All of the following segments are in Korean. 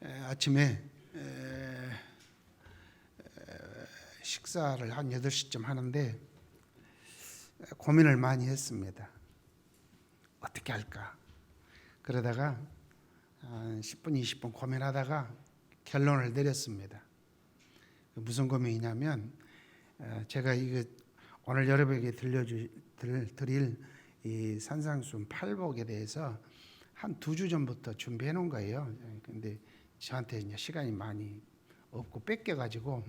아침에 식사를 한 8시쯤 하는데 고민을 많이 했습니다. 어떻게 할까? 그러다가 한 10분, 20분 고민하다가 결론을 내렸습니다. 무슨 고민이냐면 제가 이거 오늘 여러분에게 드릴 이 산상수훈 팔복에 대해서 한 2주 전부터 준비해 놓은 거예요. 근데 저한테 이제 시간이 많이 없고 뺏겨가지고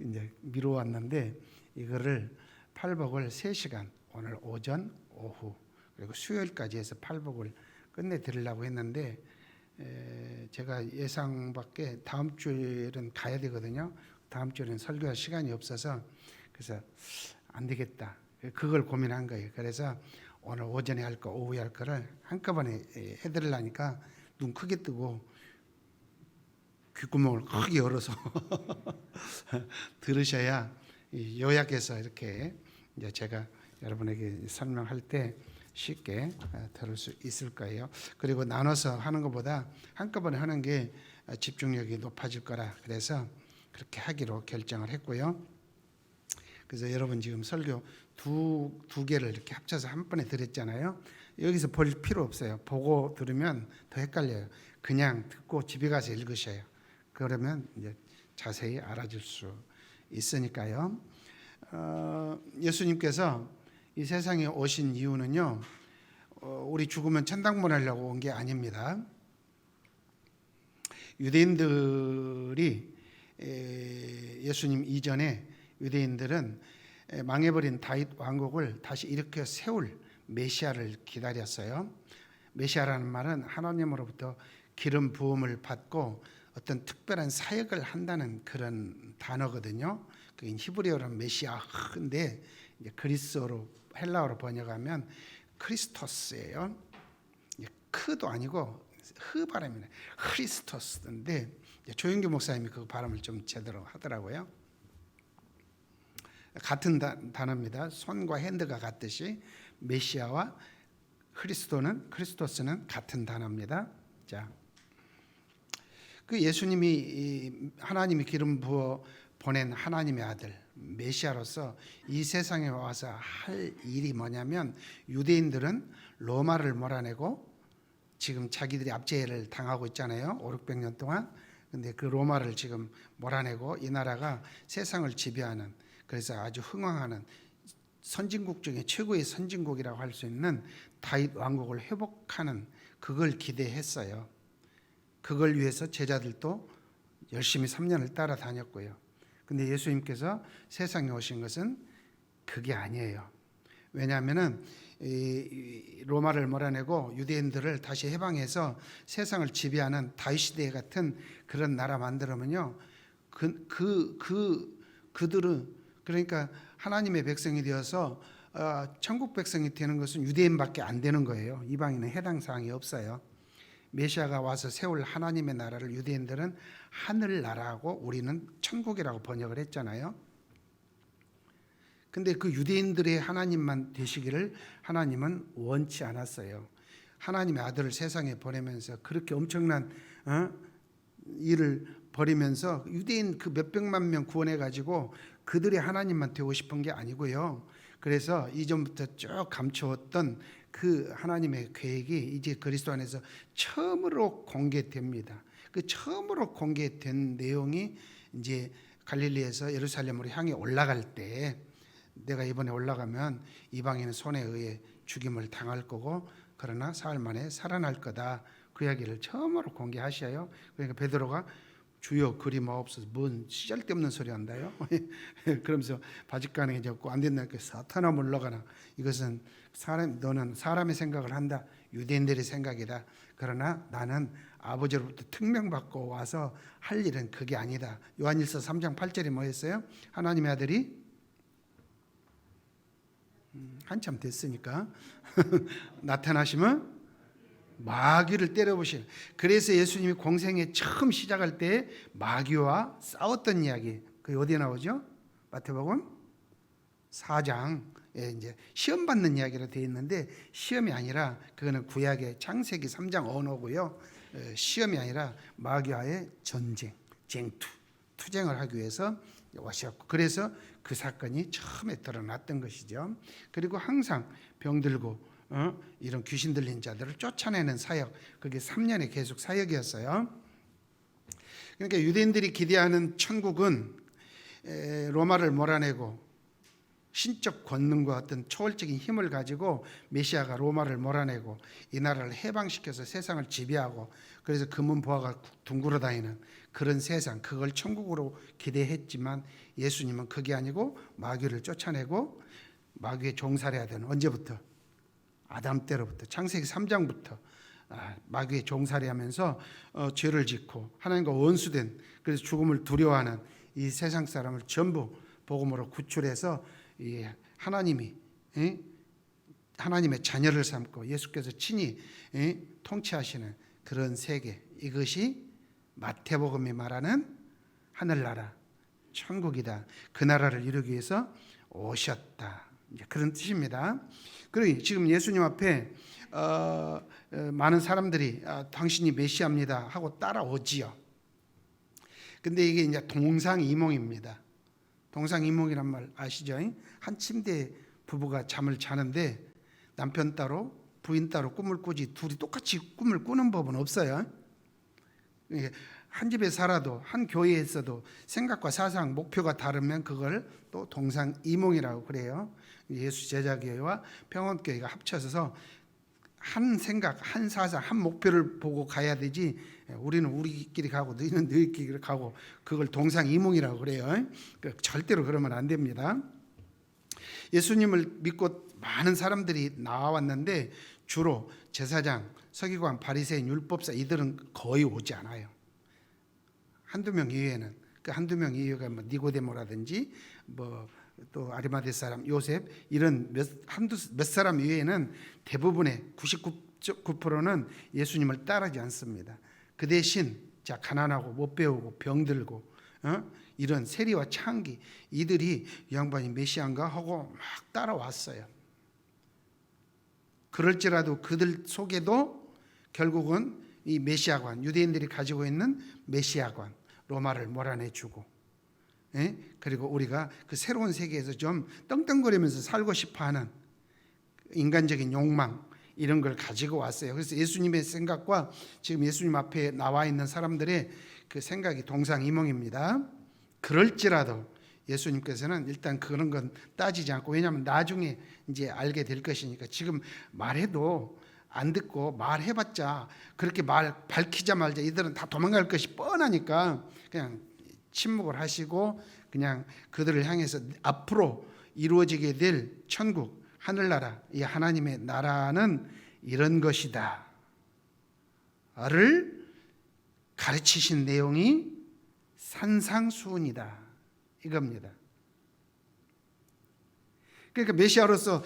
이제 미뤄왔는데 이거를 팔복을 3시간 오늘 오전, 오후 그리고 수요일까지 해서 팔복을 끝내 드리려고 했는데 제가 예상 밖에 다음 주일은 가야 되거든요. 다음 주일은 설교할 시간이 없어서 그래서 안 되겠다. 그걸 고민한 거예요. 그래서 오늘 오전에 할 거, 오후에 할 거를 한꺼번에 해드리려니까 눈 크게 뜨고 귓구멍을 크게 열어서 들으셔야 요약해서 이렇게 이제 제가 여러분에게 설명할 때 쉽게 들을 수 있을 거예요. 그리고 나눠서 하는 것보다 한꺼번에 하는 게 집중력이 높아질 거라 그래서 그렇게 하기로 결정을 했고요. 그래서 여러분 지금 설교 두 개를 이렇게 합쳐서 한 번에 드렸잖아요. 여기서 볼 필요 없어요. 보고 들으면 더 헷갈려요. 그냥 듣고 집에 가서 읽으셔요. 그러면 이제 자세히 알아줄 수 있으니까요. 예수님께서 이 세상에 오신 이유는요, 우리 죽으면 천당 보내려고 온 게 아닙니다. 유대인들이 예수님 이전에 유대인들은 망해버린 다윗 왕국을 다시 일으켜 세울 메시아를 기다렸어요. 메시아라는 말은 하나님으로부터 기름 부음을 받고 어떤 특별한 사역을 한다는 그런 단어거든요. 그게 히브리어로는 메시아인데 그리스어로 헬라어로 번역하면 크리스토스예요. 크도 아니고 흐 발음이네. 크리스토스인데 조영규 목사님이 그 발음을 좀 제대로 하더라고요. 같은 단어입니다. 손과 핸드가 같듯이 메시아와 크리스토스는 같은 단어입니다. 자, 그 예수님이 하나님이 기름 부어 보낸 하나님의 아들 메시아로서 이 세상에 와서 할 일이 뭐냐면 유대인들은 로마를 몰아내고 지금 자기들이 압제를 당하고 있잖아요. 500~600년 동안. 근데 그 로마를 지금 몰아내고 이 나라가 세상을 지배하는 그래서 아주 흥왕하는 선진국 중에 최고의 선진국이라고 할 수 있는 다윗 왕국을 회복하는 그걸 기대했어요. 그걸 위해서 제자들도 열심히 3년을 따라다녔고요. 근데 예수님께서 세상에 오신 것은 그게 아니에요. 왜냐하면은 로마를 몰아내고 유대인들을 다시 해방해서 세상을 지배하는 다윗 시대 같은 그런 나라 만들면요, 그들은 그러니까 하나님의 백성이 되어서 천국 백성이 되는 것은 유대인밖에 안 되는 거예요. 이방인은 해당 사항이 없어요. 메시아가 와서 세울 하나님의 나라를 유대인들은 하늘나라하고 우리는 천국이라고 번역을 했잖아요. 근데 그 유대인들의 하나님만 되시기를 하나님은 원치 않았어요. 하나님의 아들을 세상에 보내면서 그렇게 엄청난 일을 벌이면서 유대인 그 몇백만 명 구원해 가지고 그들의 하나님만 되고 싶은 게 아니고요. 그래서 이전부터 쭉 감추었던 그 하나님의 계획이 이제 그리스도 안에서 처음으로 공개됩니다. 그 처음으로 공개된 내용이 이제 갈릴리에서 예루살렘으로 향해 올라갈 때 내가 이번에 올라가면 이방인의 손에 의해 죽임을 당할 거고 그러나 사흘 만에 살아날 거다. 그 이야기를 처음으로 공개하셔요. 그러니까 베드로가 주여 그리 마옵소서. 뭔 쓸데없는 소리 한다요. 그러면서 바짓간에 잡고 안 된다니까 사탄아 물러가라. 이것은 너는 사람의 생각을 한다. 유대인들의 생각이다. 그러나 나는 아버지로부터 특명받고 와서 할 일은 그게 아니다. 요한일서 3장 8절에 뭐였어요? 하나님의 아들이 한참 됐으니까 나타나시면 마귀를 때려보실. 그래서 예수님이 공생에 처음 시작할 때 마귀와 싸웠던 이야기. 그게 어디에 나오죠? 마태복음 4장에 이제 시험 받는 이야기로 되어 있는데 시험이 아니라 그거는 구약의 창세기 3장 언어고요. 시험이 아니라 마귀와의 전쟁, 투쟁을 하기 위해서 오셨고, 그래서 그 사건이 처음에 드러났던 것이죠. 그리고 항상 병들고 이런 귀신 들린 자들을 쫓아내는 사역, 그게 3년의 계속 사역이었어요. 그러니까 유대인들이 기대하는 천국은 로마를 몰아내고 신적 권능과 어떤 초월적인 힘을 가지고 메시아가 로마를 몰아내고 이 나라를 해방시켜서 세상을 지배하고, 그래서 금은 보화가 둥그러 다니는 그런 세상, 그걸 천국으로 기대했지만 예수님은 그게 아니고 마귀를 쫓아내고 마귀의 종살이해야 되는, 언제부터? 아담 때로부터, 창세기 3장부터 마귀의 종살이하면서 죄를 짓고 하나님과 원수된, 그래서 죽음을 두려워하는 이 세상 사람을 전부 복음으로 구출해서 이 하나님의 자녀를 삼고 예수께서 친히 통치하시는 그런 세계, 이것이 마태복음이 말하는 하늘나라, 천국이다. 그 나라를 이루기 위해서 오셨다, 그런 뜻입니다. 그러니 지금 예수님 앞에 많은 사람들이 당신이 메시아입니다 하고 따라오지요. 근데 이게 이제 동상이몽입니다. 동상이몽이란 말 아시죠? 한 침대에 부부가 잠을 자는데 남편 따로 부인 따로 꿈을 꾸지 둘이 똑같이 꿈을 꾸는 법은 없어요. 한 집에 살아도 한 교회에 있어도 생각과 사상, 목표가 다르면 그걸 또 동상이몽이라고 그래요. 예수 제자교회와 평원교회가 합쳐서 한 생각, 한 사상, 한 목표를 보고 가야 되지, 우리는 우리끼리 가고 너희는 너희끼리 가고, 그걸 동상이몽이라고 그래요. 절대로 그러면 안 됩니다. 예수님을 믿고 많은 사람들이 나와왔는데 주로 제사장, 서기관, 바리새인, 율법사, 이들은 거의 오지 않아요. 한두 명 이외에는, 그 한두 명 이외가 뭐 니고데모라든지 또 아리마대 사람 요셉, 이런 몇 사람 이외에는 대부분의 99%는 예수님을 따르지 않습니다. 그 대신 가난하고 못 배우고 병들고 이런 세리와 창기, 이들이 이 양반이 메시아인가 하고 막 따라왔어요. 그럴지라도 그들 속에도 결국은 이 메시아관, 유대인들이 가지고 있는 메시아관, 로마를 몰아내주고, 그리고 우리가 그 새로운 세계에서 좀 떵떵거리면서 살고 싶어하는 인간적인 욕망, 이런 걸 가지고 왔어요. 그래서 예수님의 생각과 지금 예수님 앞에 나와 있는 사람들의 그 생각이 동상이몽입니다. 그럴지라도 예수님께서는 일단 그런 건 따지지 않고, 왜냐하면 나중에 이제 알게 될 것이니까, 지금 말해도 안 듣고 말해봤자 그렇게 말 밝히자마자 이들은 다 도망갈 것이 뻔하니까 그냥 침묵을 하시고 그냥 그들을 향해서 앞으로 이루어지게 될 천국, 하늘나라, 이 하나님의 나라는 이런 것이다 를 가르치신 내용이 산상수훈이다, 이겁니다. 그러니까 메시아로서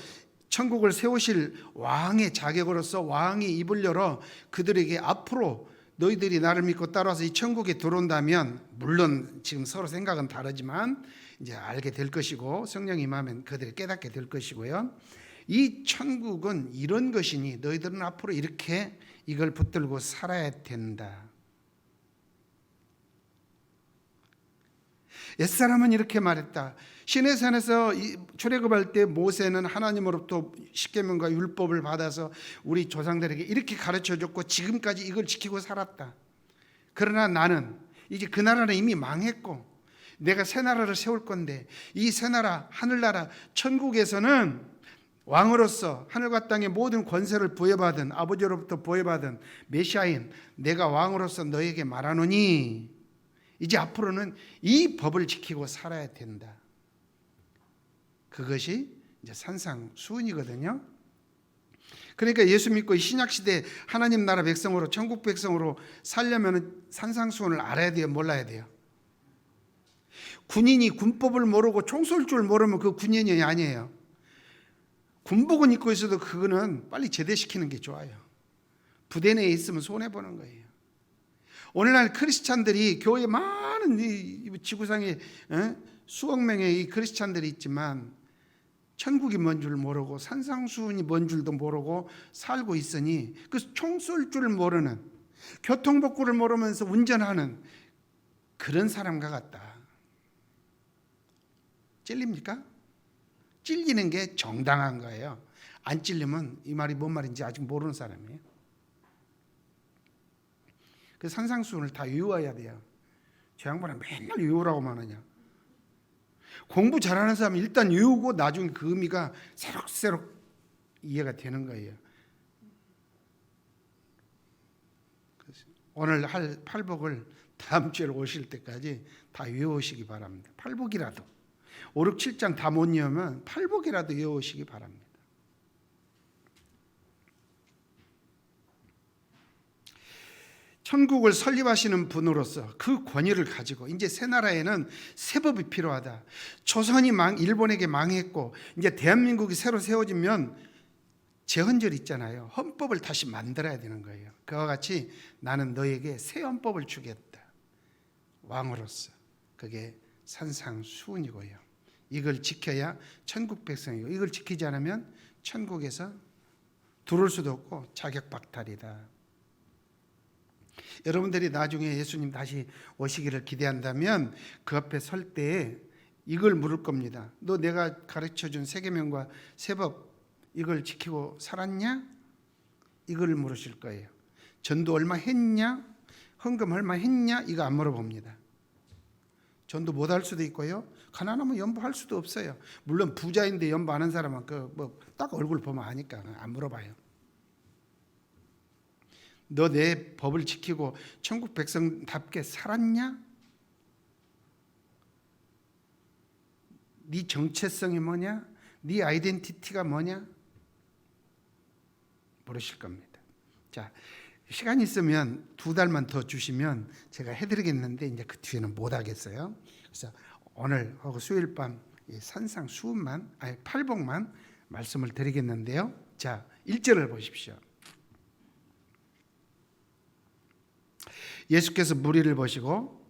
천국을 세우실 왕의 자격으로서 왕이 입을 열어 그들에게 앞으로 너희들이 나를 믿고 따라와서 이 천국에 들어온다면, 물론 지금 서로 생각은 다르지만 이제 알게 될 것이고 성령이 임하면 그들이 깨닫게 될 것이고요. 이 천국은 이런 것이니 너희들은 앞으로 이렇게 이걸 붙들고 살아야 된다. 옛사람은 이렇게 말했다. 시내산에서 출애굽할 때 모세는 하나님으로부터 십계명과 율법을 받아서 우리 조상들에게 이렇게 가르쳐줬고 지금까지 이걸 지키고 살았다. 그러나 나는 이제 그 나라는 이미 망했고 내가 새 나라를 세울 건데, 이 새 나라, 하늘나라, 천국에서는 왕으로서 하늘과 땅의 모든 권세를 부여받은, 아버지로부터 부여받은 메시아인 내가 왕으로서 너에게 말하노니 이제 앞으로는 이 법을 지키고 살아야 된다. 그것이 이제 산상수훈이거든요. 그러니까 예수 믿고 신약 시대 하나님 나라 백성으로, 천국 백성으로 살려면 산상수훈을 알아야 돼요, 몰라야 돼요? 군인이 군법을 모르고 총 쏠 줄 모르면 그 군인이 아니에요. 군복은 입고 있어도 그거는 빨리 제대시키는 게 좋아요. 부대 내에 있으면 손해보는 거예요. 오늘날 크리스찬들이, 교회에 많은 이 지구상에 수억 명의 이 크리스찬들이 있지만 천국이 뭔 줄 모르고 산상수훈이 뭔 줄도 모르고 살고 있으니 그 총 쏠 줄 모르는, 교통법규를 모르면서 운전하는 그런 사람과 같다. 찔립니까? 찔리는 게 정당한 거예요. 안 찔리면 이 말이 뭔 말인지 아직 모르는 사람이에요. 그 산상수훈을 다 외워야 돼요. 저 양반은 맨날 외우라고만 하냐. 공부 잘하는 사람은 일단 외우고 나중에 그 의미가 새록새록 이해가 되는 거예요. 오늘 할 팔복을 다음 주에 오실 때까지 다 외우시기 바랍니다. 팔복이라도 5, 6, 7장 다 못 외우면 팔복이라도 외우시기 바랍니다. 천국을 설립하시는 분으로서 그 권위를 가지고 이제 새 나라에는 새 법이 필요하다. 조선이 일본에게 망했고 이제 대한민국이 새로 세워지면 제헌절 있잖아요. 헌법을 다시 만들어야 되는 거예요. 그와 같이 나는 너에게 새 헌법을 주겠다. 왕으로서. 그게 산상수훈이고요. 이걸 지켜야 천국 백성이고 이걸 지키지 않으면 천국에서 들어올 수도 없고 자격박탈이다. 여러분들이 나중에 예수님 다시 오시기를 기대한다면 그 앞에 설 때에 이걸 물을 겁니다. 너 내가 가르쳐준 세계명과 세법 이걸 지키고 살았냐? 이걸 물으실 거예요. 전도 얼마 했냐? 헌금 얼마 했냐? 이거 안 물어봅니다. 전도 못 할 수도 있고요. 가난하면 연보할 수도 없어요. 물론 부자인데 연보 안 한 사람은 딱 얼굴 보면 아니까 안 물어봐요. 너 내 법을 지키고 천국 백성답게 살았냐? 네 정체성이 뭐냐? 네 아이덴티티가 뭐냐? 모르실 겁니다. 자, 시간 있으면 2달만 더 주시면 제가 해드리겠는데 이제 그 뒤에는 못 하겠어요. 그래서 오늘 하고 수요일 밤 산상수훈만 팔복만 말씀을 드리겠는데요. 자, 1절을 보십시오. 예수께서 무리를 보시고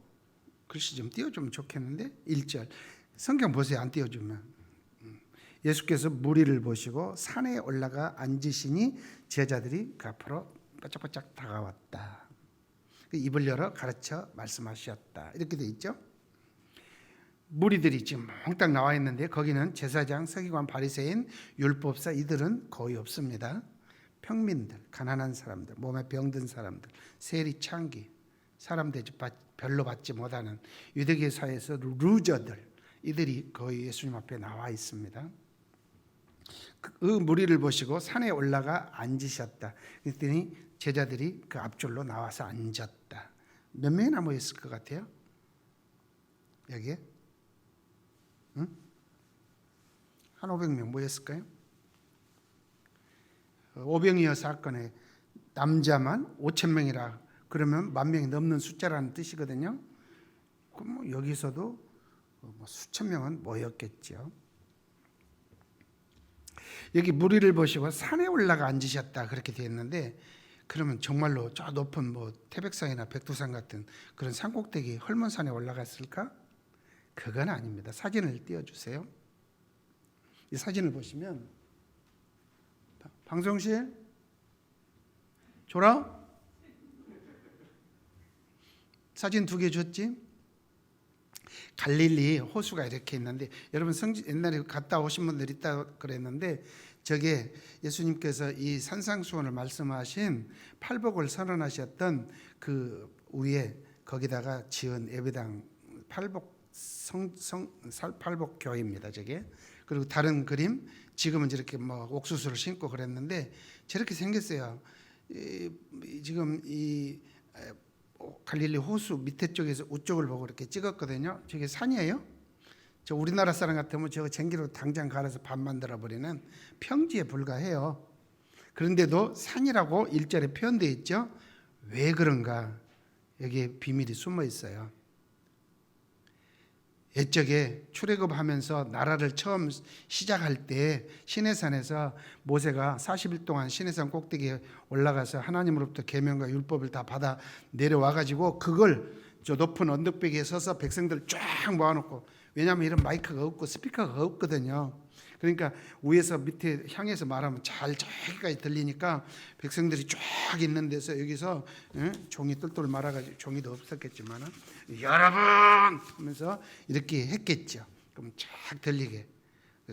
글씨 좀 띄워주면 좋겠는데 1절 성경 보세요. 안 띄워주면 예수께서 무리를 보시고 산에 올라가 앉으시니 제자들이 그 앞으로 바짝바짝 다가왔다. 입을 열어 가르쳐 말씀하셨다. 이렇게 돼 있죠. 무리들이 지금 몽땅 나와 있는데 거기는 제사장, 서기관, 바리새인, 율법사 이들은 거의 없습니다. 평민들, 가난한 사람들, 몸에 병든 사람들, 세리 창기, 사람 대접 별로 받지 못하는 유대계 사회에서 루저들 이들이 거의 예수님 앞에 나와 있습니다. 그 무리를 보시고 산에 올라가 앉으셨다. 그랬더니 제자들이 그 앞줄로 나와서 앉았다. 몇 명이나 모였을 것 같아요? 여기에? 응? 한 500명 모였을까요? 오병이어 사건에 남자만 5,000명이라 그러면 10,000명이 넘는 숫자라는 뜻이거든요. 그럼 여기서도 수천 명은 모였겠죠. 여기 무리를 보시고 산에 올라가 앉으셨다 그렇게 되어 있는데 그러면 정말로 저 높은 태백산이나 백두산 같은 그런 산꼭대기 헐몬산에 올라갔을까? 그건 아닙니다. 사진을 띄워주세요. 이 사진을 보시면 방송실 줘라. 사진 2개 줬지? 갈릴리 호수가 이렇게 있는데 여러분 옛날에 갔다 오신 분들 있다 그랬는데 저게 예수님께서 이 산상수훈을 말씀하신 팔복을 선언하셨던 그 위에 거기다가 지은 예배당 팔복 교회입니다. 저게. 그리고 다른 그림 지금은 저렇게 옥수수를 심고 그랬는데 저렇게 생겼어요. 지금 이 갈릴리 호수 밑에 쪽에서 우쪽을 보고 이렇게 찍었거든요. 저게 산이에요. 저 우리나라 사람 같으면 저거 쟁기로 당장 갈아서 밥 만들어 버리는 평지에 불과해요. 그런데도 산이라고 1절에 표현되어 있죠. 왜 그런가? 여기에 비밀이 숨어 있어요. 옛적에 출애굽하면서 나라를 처음 시작할 때 시내산에서 모세가 40일 동안 시내산 꼭대기에 올라가서 하나님으로부터 계명과 율법을 다 받아 내려와 가지고 그걸 저 높은 언덕배기에 서서 백성들 쫙 모아놓고 왜냐하면 이런 마이크가 없고 스피커가 없거든요. 그러니까 위에서 밑에 향해서 말하면 잘 저기까지 들리니까 백성들이 쫙 있는 데서 여기서 종이 똘똘 말아가지고 종이도 없었겠지만 여러분 하면서 이렇게 했겠죠. 그럼 쫙 들리게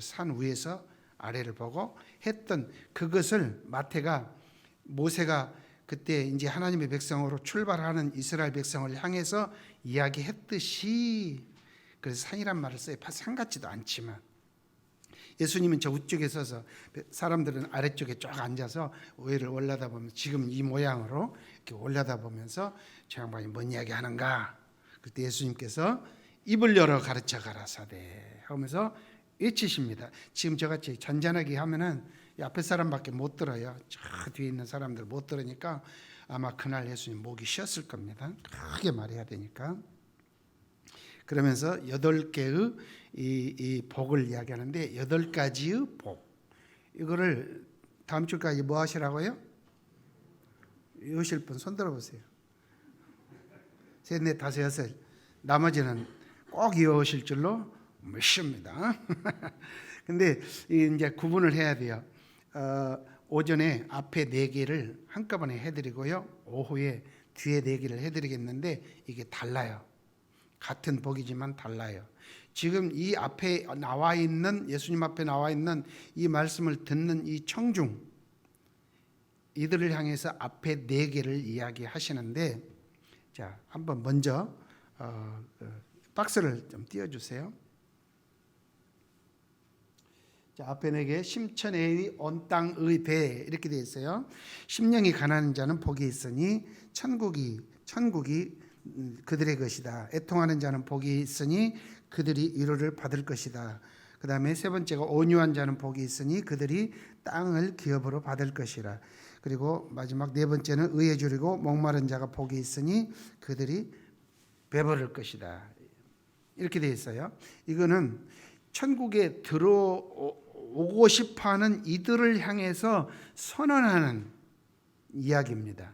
산 위에서 아래를 보고 했던 그것을 마태가 모세가 그때 이제 하나님의 백성으로 출발하는 이스라엘 백성을 향해서 이야기했듯이 그래서 산이란 말을 써요. 산 같지도 않지만 예수님은 저 우쪽에 서서 사람들은 아래쪽에 쫙 앉아서 위를 올려다보면 지금 이 모양으로 이렇게 올려다보면서 저 양반이 뭔 이야기 하는가. 그때 예수님께서 입을 열어 가르쳐 가라사대 하면서 외치십니다. 지금 저같이 잔잔하게 하면은 앞에 사람밖에 못 들어요. 저 뒤에 있는 사람들 못 들으니까 아마 그날 예수님 목이 쉬었을 겁니다. 크게 말해야 되니까. 그러면서 8개의 이 복을 이야기하는데 8가지의 복. 이거를 다음 주까지 뭐 하시라고요? 외우실 분 손 들어보세요. 셋, 넷, 다섯, 여섯. 나머지는 꼭 외우실 줄로 믿습니다. 근데 이제 구분을 해야 돼요. 오전에 앞에 4개를 한꺼번에 해드리고요. 오후에 뒤에 4개를 해드리겠는데 이게 달라요. 같은 복이지만 달라요. 지금 이 앞에 나와 있는 예수님 앞에 나와 있는 이 말씀을 듣는 이 청중 이들을 향해서 앞에 4개를 이야기하시는데 자 한번 먼저 박스를 좀 띄워주세요. 자, 앞에 4개 심천의 온 땅의 배 이렇게 되어 있어요. 심령이 가난한 자는 복이 있으니 천국이 그들의 것이다. 애통하는 자는 복이 있으니 그들이 위로를 받을 것이다. 그 다음에 세 번째가 온유한 자는 복이 있으니 그들이 땅을 기업으로 받을 것이라. 그리고 마지막 4번째는 의에 줄이고 목마른 자가 복이 있으니 그들이 배부를 것이다. 이렇게 되어 있어요. 이거는 천국에 들어오고 싶어하는 이들을 향해서 선언하는 이야기입니다.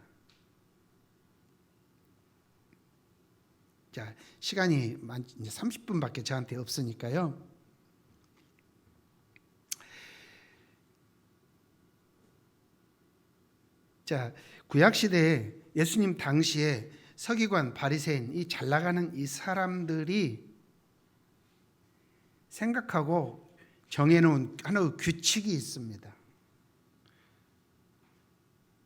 자, 시간이 30분밖에 저한테 없으니까요. 자, 구약 시대에 예수님 당시에 서기관, 바리새인 이 잘 나가는 이 사람들이 생각하고 정해놓은 하나의 규칙이 있습니다.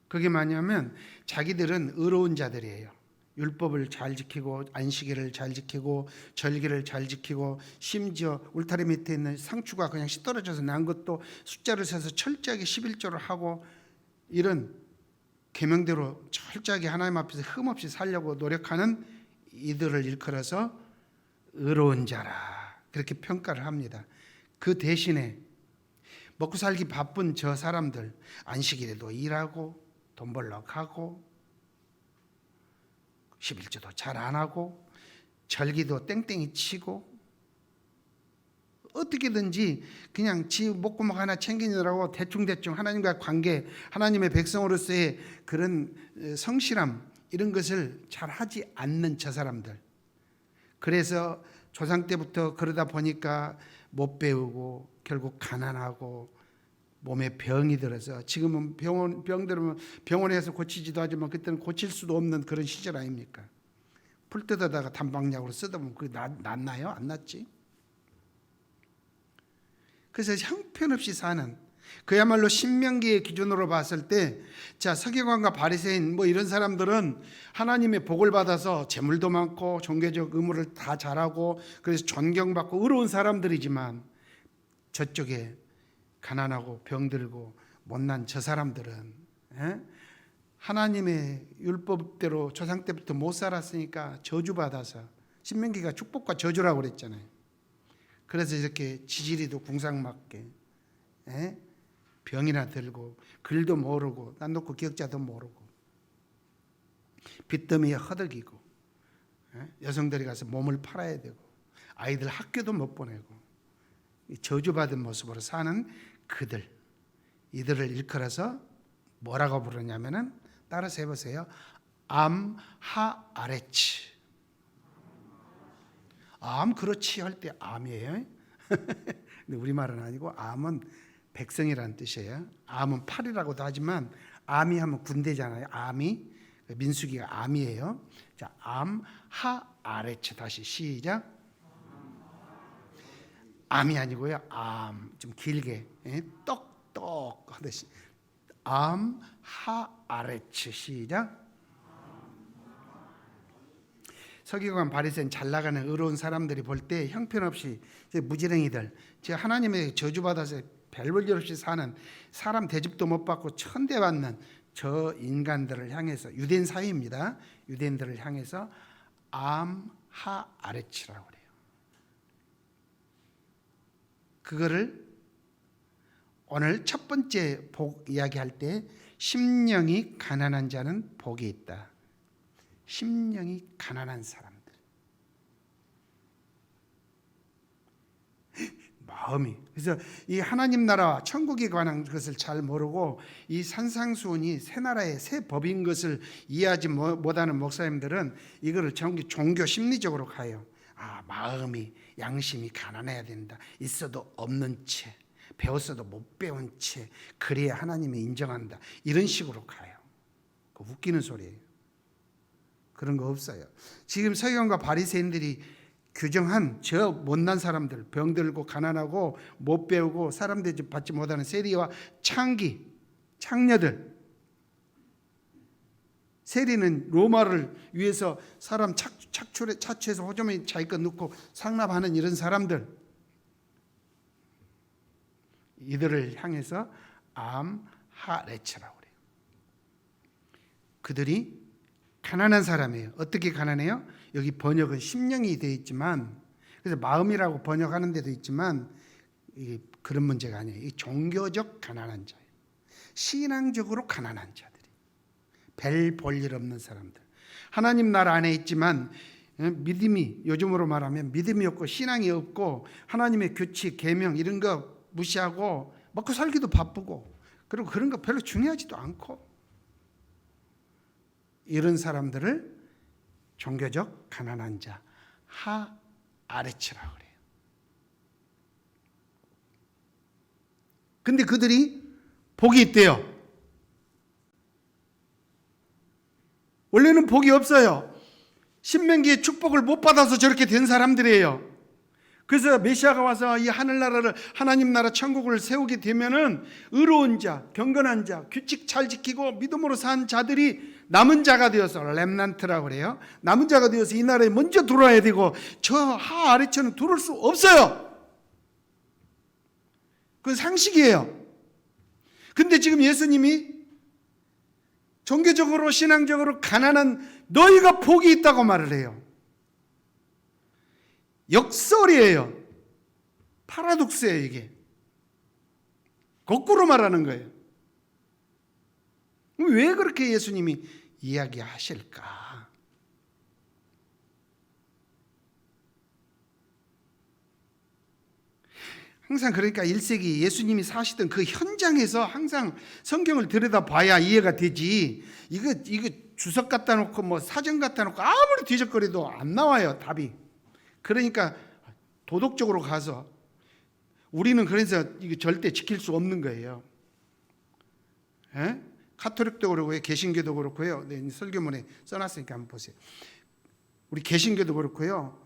그게 뭐냐면 자기들은 의로운 자들이에요. 율법을 잘 지키고 안식일을 잘 지키고 절기를 잘 지키고 심지어 울타리 밑에 있는 상추가 그냥 시떨어져서 난 것도 숫자를 세서 철저하게 11조를 하고 이런 계명대로 철저하게 하나님 앞에서 흠없이 살려고 노력하는 이들을 일컬어서 의로운 자라 그렇게 평가를 합니다. 그 대신에 먹고 살기 바쁜 저 사람들 안식일에도 일하고 돈 벌러 가고 11조도 잘 안 하고 절기도 땡땡이 치고 어떻게든지 그냥 지 목구멍 하나 챙기느라고 대충대충 하나님과 관계 하나님의 백성으로서의 그런 성실함 이런 것을 잘 하지 않는 저 사람들 그래서 조상 때부터 그러다 보니까 못 배우고 결국 가난하고 몸에 병이 들어서 지금은 병 들으면 병원에서 고치지도 하지만 그때는 고칠 수도 없는 그런 시절 아닙니까? 풀 뜯어다가 단방약으로 쓰다 보면 그게 낫나요? 안 낫지? 그래서 형편없이 사는 그야말로 신명기의 기준으로 봤을 때 자 서기관과 바리새인 뭐 이런 사람들은 하나님의 복을 받아서 재물도 많고 종교적 의무를 다 잘하고 그래서 존경받고 의로운 사람들이지만 저쪽에 가난하고 병들고 못난 저 사람들은 하나님의 율법대로 조상 때부터 못 살았으니까 저주받아서 신명기가 축복과 저주라고 그랬잖아요. 그래서 이렇게 지지리도 궁상맞게 병이나 들고 글도 모르고 난 놓고 기억자도 모르고 빚더미에 허덕이고 여성들이 가서 몸을 팔아야 되고 아이들 학교도 못 보내고 저주받은 모습으로 사는 그들 이들을 일컬어서 뭐라고 부르냐면은 따라서 해보세요. 암하아레치 암 그렇지 할 때 암이에요. 근데 우리말은 아니고 암은 백성이라는 뜻이에요. 암은 팔이라고도 하지만 암이 하면 군대잖아요. 암이 민수기가 암이에요. 자, 암, 하, 아레츠. 다시 시작. 암이 아니고요. 암 좀 길게 떡떡 하듯이 암, 하, 아레츠. 시작. 서기관 바리새인 잘 나가는 의로운 사람들이 볼 때 형편없이 무지랭이들, 하나님의 저주받아서 별 볼 일 없이 사는 사람 대접도 못 받고 천대받는 저 인간들을 향해서 유대인 사이입니다. 유대인들을 향해서 암, 하, 아레츠라고 그래요. 그거를 오늘 첫 번째 복 이야기할 때 심령이 가난한 자는 복이 있다. 심령이 가난한 사람들, 마음이. 그래서 이 하나님 나라와 천국에 관한 것을 잘 모르고 이 산상수훈이 새 나라의 새 법인 것을 이해하지 못하는 목사님들은 이거를 종교 심리적으로 가요. 마음이, 양심이 가난해야 된다. 있어도 없는 채, 배웠어도 못 배운 채, 그래야 하나님이 인정한다. 이런 식으로 가요. 웃기는 소리예요. 그런 거 없어요. 지금 서기관과 바리새인들이 규정한 저 못난 사람들, 병들고 가난하고 못 배우고 사람 대접 받지 못하는 세리와 창녀들. 세리는 로마를 위해서 사람 착취해서 호점에 자기 것 넣고 상납하는 이런 사람들, 이들을 향해서 암하레츠라고 그래요. 그들이 가난한 사람이에요. 어떻게 가난해요? 여기 번역은 심령이 되어 있지만, 그래서 마음이라고 번역하는 데도 있지만 이게 그런 문제가 아니에요. 이 종교적 가난한 자예요. 신앙적으로 가난한 자들이, 별 볼 일 없는 사람들, 하나님 나라 안에 있지만 믿음이, 요즘으로 말하면 믿음이 없고 신앙이 없고 하나님의 규칙, 계명 이런 거 무시하고 먹고 살기도 바쁘고, 그리고 그런 거 별로 중요하지도 않고, 이런 사람들을 종교적 가난한 자, 하아레츠라고 그래요. 근데 그들이 복이 있대요. 원래는 복이 없어요. 신명기의 축복을 못 받아서 저렇게 된 사람들이에요. 그래서 메시아가 와서 이 하늘나라를, 하나님 나라 천국을 세우게 되면은 의로운 자, 경건한 자, 규칙 잘 지키고 믿음으로 산 자들이 남은 자가 되어서, 렘넌트라고 그래요. 남은 자가 되어서 이 나라에 먼저 들어와야 되고 저 하아래처는 들어올 수 없어요. 그건 상식이에요. 근데 지금 예수님이 종교적으로 신앙적으로 가난한 너희가 복이 있다고 말을 해요. 역설이에요. 파라독스예요. 이게 거꾸로 말하는 거예요. 왜 그렇게 예수님이 이야기하실까? 항상 그러니까 1세기 예수님이 사시던 그 현장에서 항상 성경을 들여다봐야 이해가 되지. 이거 주석 갖다 놓고 뭐 사전 갖다 놓고 아무리 뒤적거려도 안 나와요, 답이. 그러니까 도덕적으로 가서 우리는 그래서 이거 절대 지킬 수 없는 거예요. 에? 카톨릭도 그렇고요, 개신교도 그렇고요. 네, 설교문에 써놨으니까 한번 보세요. 우리 개신교도 그렇고요.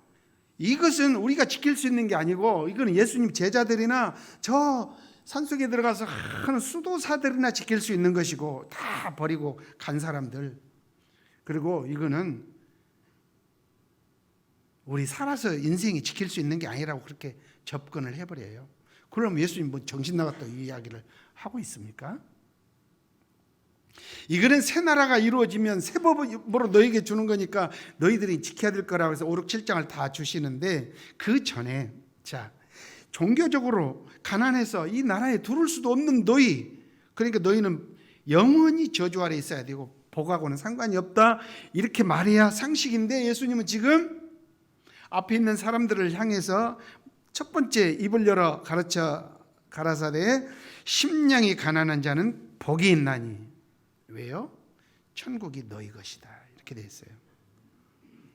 이것은 우리가 지킬 수 있는 게 아니고, 이거는 예수님 제자들이나 저 산속에 들어가서 하는 수도사들이나 지킬 수 있는 것이고, 다 버리고 간 사람들. 그리고 이거는 우리 살아서 인생이 지킬 수 있는 게 아니라고 그렇게 접근을 해버려요. 그럼 예수님 뭐 정신 나갔다 이 이야기를 하고 있습니까? 이거는 새 나라가 이루어지면 새 법으로 너희에게 주는 거니까 너희들이 지켜야 될 거라고 해서 5, 6, 7장을 다 주시는데, 그 전에 자, 종교적으로 가난해서 이 나라에 들어올 수도 없는 너희, 그러니까 너희는 영원히 저주 아래 있어야 되고 복하고는 상관이 없다, 이렇게 말해야 상식인데, 예수님은 지금 앞에 있는 사람들을 향해서 첫 번째 입을 열어 가라사대 심령이 가난한 자는 복이 있나니. 왜요? 천국이 너희 것이다, 이렇게 돼 있어요.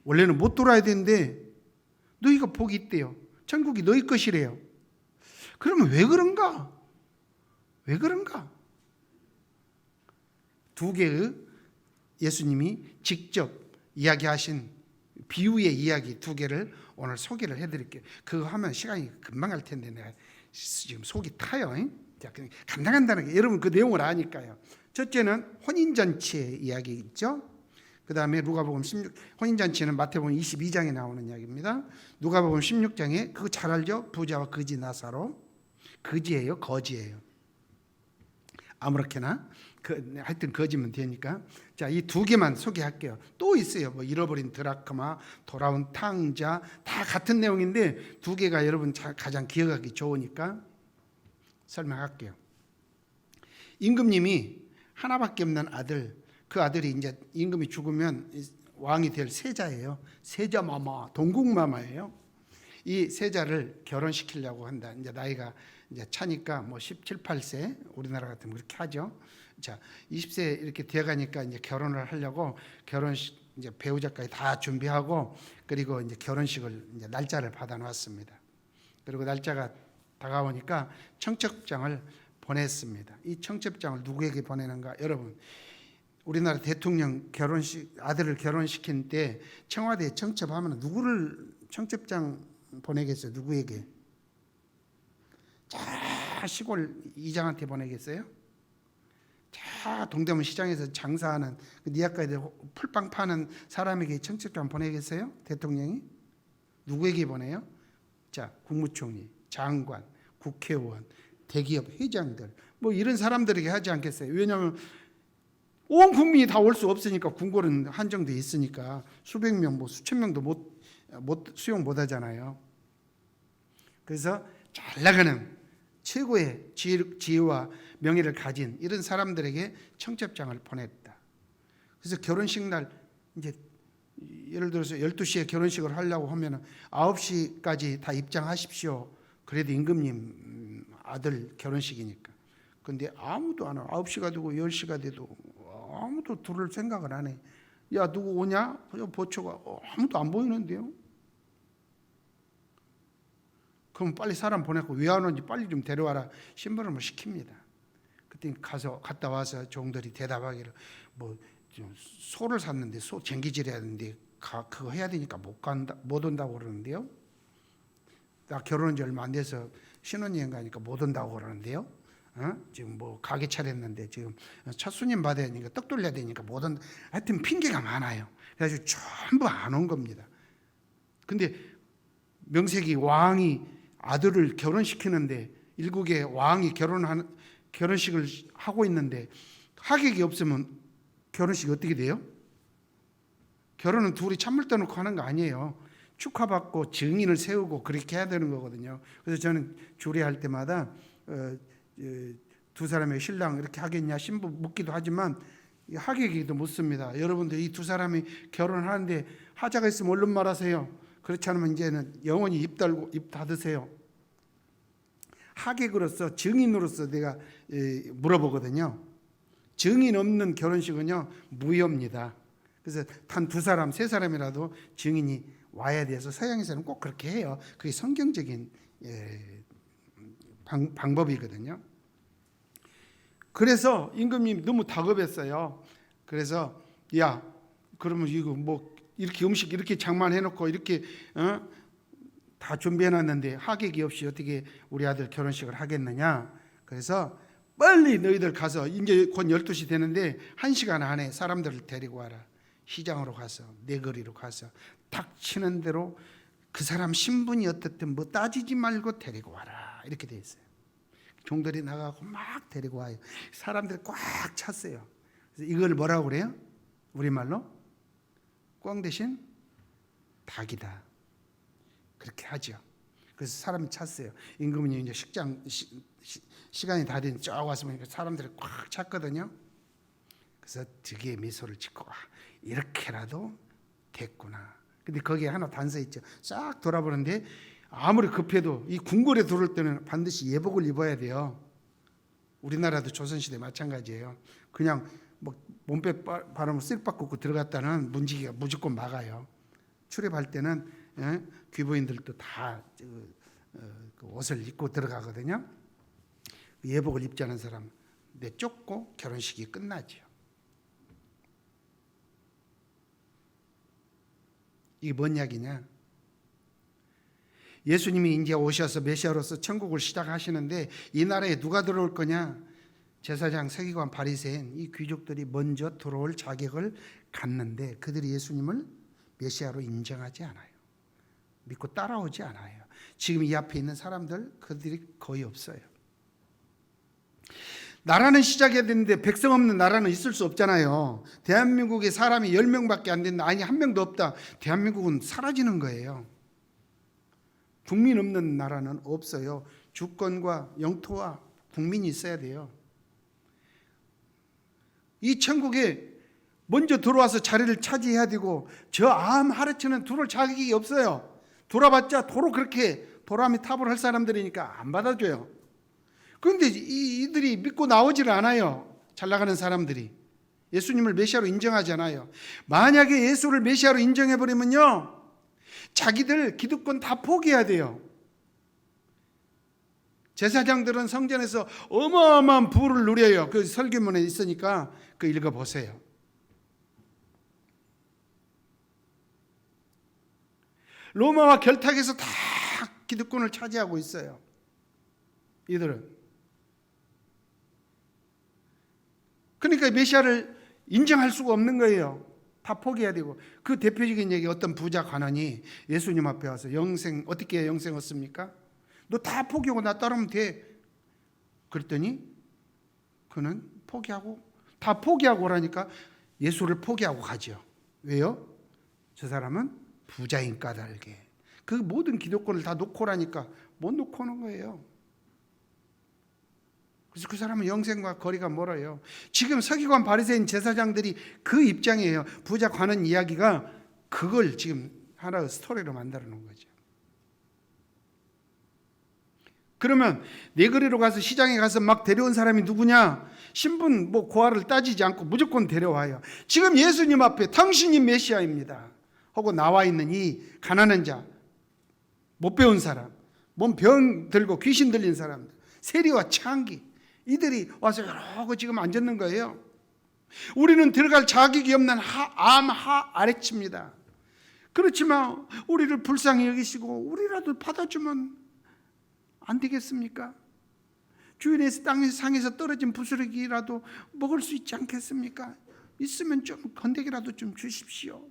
원래는 못 돌아야 되는데 너희가 복이 있대요. 천국이 너희 것이래요. 그러면 왜 그런가? 왜 그런가? 두 개의 예수님이 직접 이야기하신 비유의 이야기 두 개를 오늘 소개를 해드릴게요. 그거 하면 시간이 금방 갈 텐데 내가 지금 속이 타요. 자, 간단간단하게 여러분 그 내용을 아니까요. 첫째는 혼인잔치의 이야기 있죠. 그 다음에 누가복음 16, 혼인잔치는 마태복음 22장에 나오는 이야기입니다. 누가복음 16장에 그거 잘 알죠? 부자와 거지 나사로. 거지예요, 거지예요. 아무렇게나 하여튼 거지면 되니까. 자, 이 두 개만 소개할게요. 또 있어요. 뭐 잃어버린 드라크마, 돌아온 탕자, 다 같은 내용인데 두 개가 여러분 가장 기억하기 좋으니까 설명할게요. 임금님이 하나밖에 없는 아들, 그 아들이 이제 임금이 죽으면 왕이 될 세자예요. 세자마마, 동국마마예요. 이 세자를 결혼시키려고 한다. 이제 나이가 이제 차니까 뭐 17, 18세, 우리나라 같으면 그렇게 하죠. 자, 20세 이렇게 되어가니까 이제 결혼을 하려고 결혼식 이제 배우자까지 다 준비하고 그리고 이제 결혼식을 이제 날짜를 받아놨습니다. 그리고 날짜가 다가오니까 청첩장을 보냈습니다. 이 청첩장을 누구에게 보내는가? 여러분, 우리나라 대통령 결혼식 아들을 결혼시킨 때 청와대에 청첩하면 누구를 청첩장 보내겠어요? 누구에게? 자, 시골 이장한테 보내겠어요? 자, 동대문 시장에서 장사하는 그 니아까지 풀빵 파는 사람에게 청첩장 보내겠어요? 대통령이? 누구에게 보내요? 자, 국무총리, 장관, 국회의원, 대기업 회장들 뭐 이런 사람들에게 하지 않겠어요? 왜냐하면 온 국민이 다 올 수 없으니까 궁궐은 한정돼 있으니까 수백 명, 뭐 수천 명도 못 수용 못 하잖아요. 그래서 잘 나가는 최고의 지혜와 명예를 가진 이런 사람들에게 청첩장을 보냈다. 그래서 결혼식 날 이제 예를 들어서 12시에 결혼식을 하려고 하면 9시까지 다 입장하십시오. 그래도 임금님 아들 결혼식이니까. 근데 아무도 안 와. 9시가 되고 10시가 돼도 아무도 들을 생각을 안 해. 야, 누구 오냐? 보초가 아무도 안 보이는데요. 그럼 빨리 사람 보내고 왜 안 오는지 빨리 좀 데려와라. 심부름을 시킵니다. 그때 갔다 와서 종들이 대답하기를 뭐 소를 샀는데 소 쟁기질 해야 되는데 그거 해야 되니까 못 온다고 그러는데요. 나 결혼한 지 얼마 안 돼서 신혼여행 가니까 못 온다고 그러는데요. 지금 뭐 가게 차렸는데 지금 첫 손님 받아야 되니까 떡 돌려야 되니까 못 온다. 하여튼 핑계가 많아요. 그래서 전부 안 온 겁니다. 근데 명색이 왕이 아들을 결혼시키는데 일국의 왕이 결혼식을 하고 있는데 하객이 없으면 결혼식이 어떻게 돼요? 결혼은 둘이 찬물 떠놓고 하는 거 아니에요. 축하받고 증인을 세우고 그렇게 해야 되는 거거든요. 그래서 저는 주례할 때마다 두 사람의 신랑 이렇게 하겠냐 신부 묻기도 하지만 하객이기도 묻습니다. 여러분들 이 두 사람이 결혼하는데 하자가 있으면 얼른 말하세요. 그렇지 않으면 이제는 영원히 입 닫으세요. 하객으로서 증인으로서 내가 물어보거든요. 증인 없는 결혼식은요 무효입니다. 그래서 단 두 사람, 세 사람이라도 증인이 와야 돼서 서양에서는 꼭 그렇게 해요. 그게 성경적인 방법이거든요. 그래서 임금님이 너무 다급했어요. 그래서 야, 그러면 이거 뭐 이렇게 음식 이렇게 장만해놓고 이렇게 다 준비해놨는데 하객이 없이 어떻게 우리 아들 결혼식을 하겠느냐. 그래서 빨리 너희들 가서 이제 곧 12시 되는데 1시간 안에 사람들을 데리고 와라. 시장으로 가서 내거리로 가서 닥치는 대로 그 사람 신분이 어떻든 뭐 따지지 말고 데리고 와라. 이렇게 돼 있어요. 종들이 나가고 막 데리고 와요. 사람들이 꽉 찼어요. 그래서 이걸 뭐라고 그래요? 우리말로 꽝 대신 닭이다. 그렇게 하죠. 그래서 사람이 찼어요. 임금이 이제 시간이 다 되니 쫙 와서 보니까 사람들이 꽉 찼거든요. 그래서 득의 미소를 짓고 이렇게라도 됐구나. 근데 거기에 하나 단서 있죠. 싹 돌아보는데 아무리 급해도 이 궁궐에 들어올 때는 반드시 예복을 입어야 돼요. 우리나라도 조선시대 마찬가지예요. 그냥 뭐 몸빼 바람을 쓱 바꾸고 들어갔다는 문지기가 무조건 막아요. 출입할 때는 귀부인들도 다 그 옷을 입고 들어가거든요. 예복을 입지 않은 사람 내쫓고 결혼식이 끝나죠. 이게 뭔 이야기냐? 예수님이 이제 오셔서 메시아로서 천국을 시작하시는데 이 나라에 누가 들어올 거냐? 제사장, 서기관, 바리새인 이 귀족들이 먼저 들어올 자격을 갖는데 그들이 예수님을 메시아로 인정하지 않아요. 믿고 따라오지 않아요. 지금 이 앞에 있는 사람들 그들이 거의 없어요. 나라는 시작해야 되는데 백성 없는 나라는 있을 수 없잖아요. 대한민국에 사람이 10명밖에 안 된다. 아니 한 명도 없다. 대한민국은 사라지는 거예요. 국민 없는 나라는 없어요. 주권과 영토와 국민이 있어야 돼요. 이 천국에 먼저 들어와서 자리를 차지해야 되고 저 암 하르츠는 들어올 자격이 없어요. 돌아봤자 도로 그렇게 도라미 탑을 할 사람들이니까 안 받아줘요. 그런데 이들이 믿고 나오질 않아요. 잘 나가는 사람들이 예수님을 메시아로 인정하지 않아요. 만약에 예수를 메시아로 인정해버리면요 자기들 기득권 다 포기해야 돼요. 제사장들은 성전에서 어마어마한 부를 누려요. 그 설교문에 있으니까 그 읽어보세요. 로마와 결탁해서 다 기득권을 차지하고 있어요. 이들은. 그러니까 메시아를 인정할 수가 없는 거예요. 다 포기해야 되고. 그 대표적인 얘기 어떤 부자 관원이 예수님 앞에 와서 영생 어떻게 영생 얻습니까? 너 다 포기하고 나 따르면 돼. 그랬더니 그는 포기하고 다 포기하고 오라니까 예수를 포기하고 가죠. 왜요? 저 사람은 부자인 까닭에 그 모든 기득권을 다 놓고 오라니까 못 놓고 오는 거예요. 그래서 그 사람은 영생과 거리가 멀어요. 지금 서기관 바리새인 제사장들이 그 입장이에요. 부자 관원 이야기가 그걸 지금 하나의 스토리로 만들어 놓은 거죠. 그러면 네거리로 가서 시장에 가서 막 데려온 사람이 누구냐? 신분 고하를 따지지 않고 무조건 데려와요. 지금 예수님 앞에 당신이 메시아입니다 하고 나와 있는 이 가난한 자, 못 배운 사람, 몸 병 들고 귀신 들린 사람들, 세리와 창기 이들이 와서 이러고 지금 앉았는 거예요. 우리는 들어갈 자격이 없는 암 아래치입니다. 그렇지만 우리를 불쌍히 여기시고 우리라도 받아주면 안 되겠습니까? 주인의 땅상에서 떨어진 부스러기라도 먹을 수 있지 않겠습니까? 있으면 좀 건더기라도 좀 주십시오.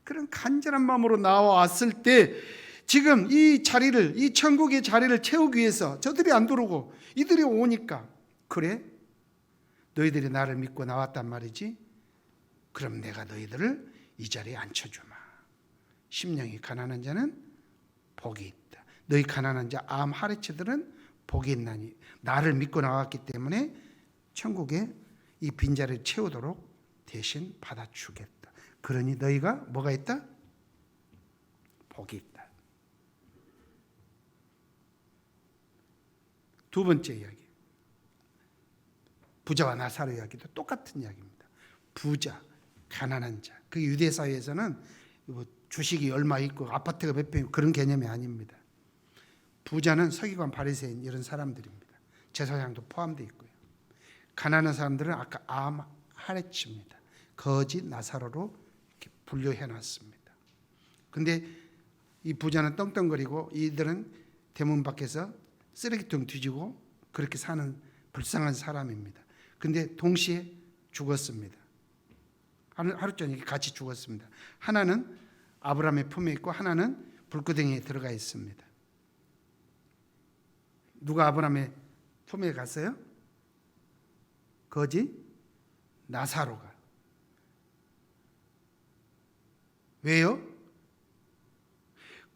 그런 간절한 마음으로 나왔을 때 지금 이 자리를, 이 천국의 자리를 채우기 위해서 저들이 안 들어오고 이들이 오니까 그래? 너희들이 나를 믿고 나왔단 말이지? 그럼 내가 너희들을 이 자리에 앉혀주마. 심령이 가난한 자는 복이 있다. 너희 가난한 자 암 하르츠들은 복이 있나니 나를 믿고 나왔기 때문에 천국에 이 빈자리를 채우도록 대신 받아주겠다. 그러니 너희가 뭐가 있다? 복이 있다. 두 번째 이야기. 부자와 나사로 이야기도 똑같은 이야기입니다. 부자, 가난한 자. 그 유대 사회에서는 주식이 얼마 있고 아파트가 몇 평이고 그런 개념이 아닙니다. 부자는 서기관, 바리새인 이런 사람들입니다. 제사장도 포함되어 있고요. 가난한 사람들은 아까 암 하레치입니다. 거지 나사로로 이렇게 분류해 놨습니다. 근데 이 부자는 떵떵거리고 이들은 대문 밖에서 쓰레기통 뒤지고 그렇게 사는 불쌍한 사람입니다. 근데 동시에 죽었습니다. 하루 저녁에 같이 죽었습니다. 하나는 아브라함의 품에 있고 하나는 불구덩이에 들어가 있습니다. 누가 아브라함의 품에 갔어요? 거지 나사로가. 왜요?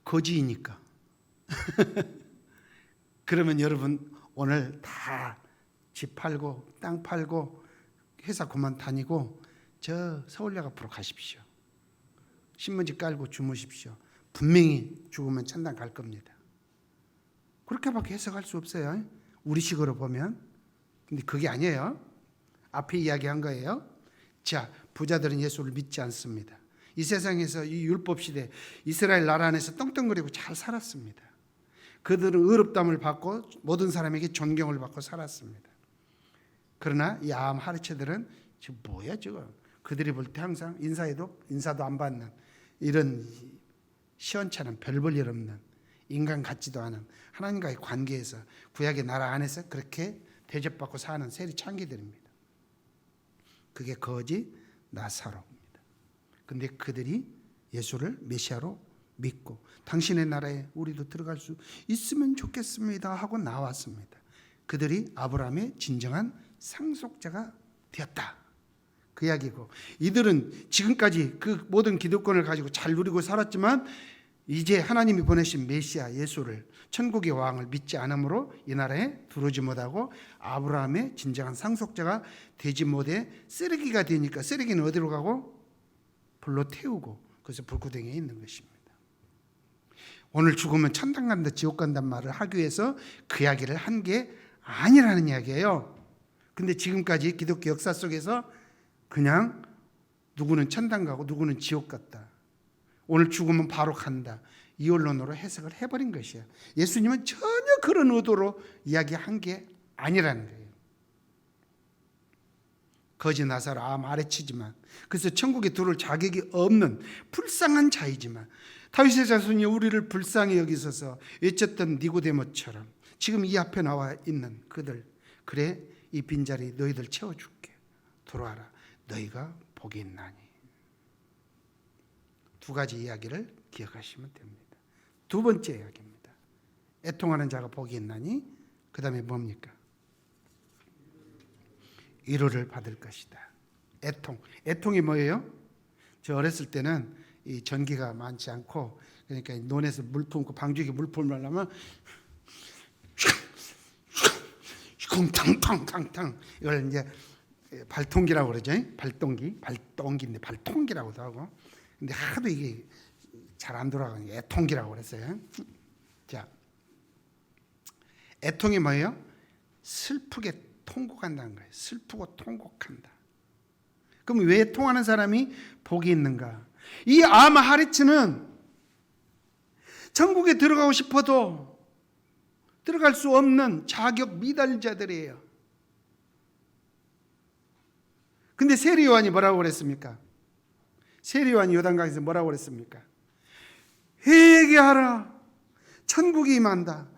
거지이니까. 그러면 여러분 오늘 다 집 팔고 땅 팔고 회사 그만 다니고 저 서울역 앞으로 가십시오. 신문지 깔고 주무십시오. 분명히 죽으면 천당 갈 겁니다. 그렇게밖에 해석할 수 없어요. 우리식으로 보면. 근데 그게 아니에요. 앞에 이야기한 거예요. 자, 부자들은 예수를 믿지 않습니다. 이 세상에서 이 율법 시대 이스라엘 나라 안에서 떵떵거리고 잘 살았습니다. 그들은 의롭다함을 받고 모든 사람에게 존경을 받고 살았습니다. 그러나 이 암 하르체들은 지금 뭐야 지금? 그들이 볼 때 항상 인사도 안 받는 이런 시원찮은 별 볼 일 없는 인간 같지도 않은 하나님과의 관계에서 구약의 나라 안에서 그렇게 대접받고 사는 세리 창기들입니다. 그게 거지 나사로입니다. 근데 그들이 예수를 메시아로 믿고 당신의 나라에 우리도 들어갈 수 있으면 좋겠습니다 하고 나왔습니다. 그들이 아브라함의 진정한 상속자가 되었다. 그 이야기고, 이들은 지금까지 그 모든 기득권을 가지고 잘 누리고 살았지만 이제 하나님이 보내신 메시아 예수를, 천국의 왕을 믿지 않으므로 이 나라에 들어오지 못하고 아브라함의 진정한 상속자가 되지 못해 쓰레기가 되니까, 쓰레기는 어디로 가고? 불로 태우고, 그래서 불구덩이에 있는 것입니다. 오늘 죽으면 천당 간다 지옥 간단 말을 하기 위해서 그 이야기를 한 게 아니라는 이야기예요. 근데 지금까지 기독교 역사 속에서 그냥 누구는 천당 가고 누구는 지옥 갔다, 오늘 죽으면 바로 간다, 이 언론으로 해석을 해버린 것이에요. 예수님은 전혀 그런 의도로 이야기한 게 아니라는 거예요. 거지 나사로 암 아래치지만, 그래서 천국에 들어올 자격이 없는 불쌍한 자이지만, 다윗의 자손이 우리를 불쌍히 여기셔서 외쳤던 니고데모처럼 지금 이 앞에 나와 있는 그들, 그래 이 빈자리 너희들 채워줄게, 들어와라, 너희가 복이 있나니. 두 가지 이야기를 기억하시면 됩니다. 두 번째 이야기입니다. 애통하는 자가 복이 있나니, 그 다음에 뭡니까? 위로를 받을 것이다. 애통이 뭐예요? 저 어렸을 때는 이 전기가 많지 않고, 그러니까 논에서 물 품고 방죽에 물 품으려면 탕탕탕탕, 이걸 이제 발통기라고 그러죠. 발동기인데 발통기라고도 하고. 근데 하도 이게 잘 안 돌아가니까 애통기라고 그랬어요. 자, 애통이 뭐예요? 슬프게 통곡한다는 거예요. 슬프고 통곡한다. 그럼 왜 통하는 사람이 복이 있는가? 이 암 하리츠는 천국에 들어가고 싶어도 들어갈 수 없는 자격 미달자들이에요. 근데 세리 요한이 뭐라고 그랬습니까? 세리 요한이 요단강에서 뭐라고 그랬습니까? 회개하라, 천국이 임한다.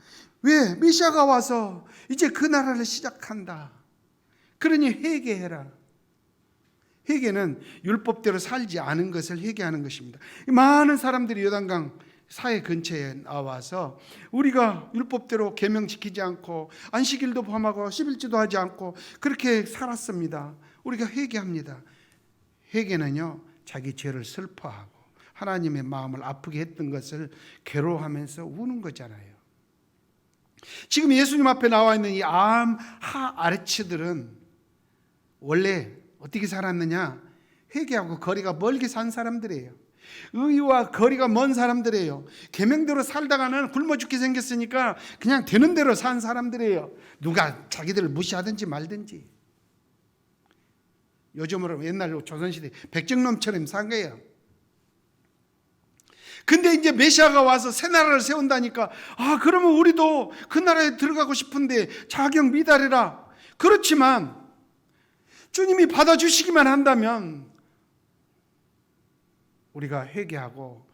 왜? 메시아가 와서 이제 그 나라를 시작한다. 그러니 회개해라. 회개는 율법대로 살지 않은 것을 회개하는 것입니다. 많은 사람들이 요단강 사해 근처에 나와서 우리가 율법대로 계명 지키지 않고 안식일도 범하고 11주도 하지 않고 그렇게 살았습니다. 우리가 회개합니다. 회개는요, 자기 죄를 슬퍼하고 하나님의 마음을 아프게 했던 것을 괴로워하면서 우는 거잖아요. 지금 예수님 앞에 나와 있는 이 암 하아르츠들은 원래 어떻게 살았느냐? 회개하고 거리가 멀게 산 사람들이에요. 의와 거리가 먼 사람들이에요. 계명대로 살다가는 굶어 죽게 생겼으니까 그냥 되는 대로 산 사람들이에요. 누가 자기들을 무시하든지 말든지. 요즘으로 옛날로 조선시대 백정놈처럼 산 거예요. 근데 이제 메시아가 와서 새 나라를 세운다니까, 그러면 우리도 그 나라에 들어가고 싶은데 자격 미달해라. 그렇지만 주님이 받아주시기만 한다면 우리가 회개하고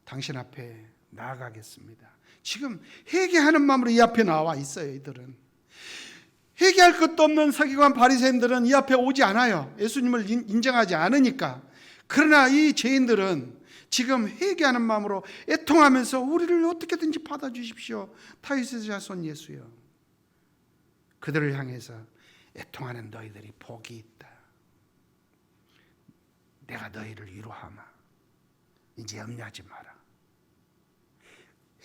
당신 앞에 나아가겠습니다. 지금 회개하는 마음으로 이 앞에 나와 있어요. 이들은 회개할 것도 없는 서기관 바리새인들은 이 앞에 오지 않아요. 예수님을 인정하지 않으니까. 그러나 이 죄인들은 지금 회개하는 마음으로 애통하면서 우리를 어떻게든지 받아주십시오, 다윗의 자손 예수여. 그들을 향해서 애통하는 너희들이 복이 있다. 내가 너희를 위로하마. 이제 염려하지 마라.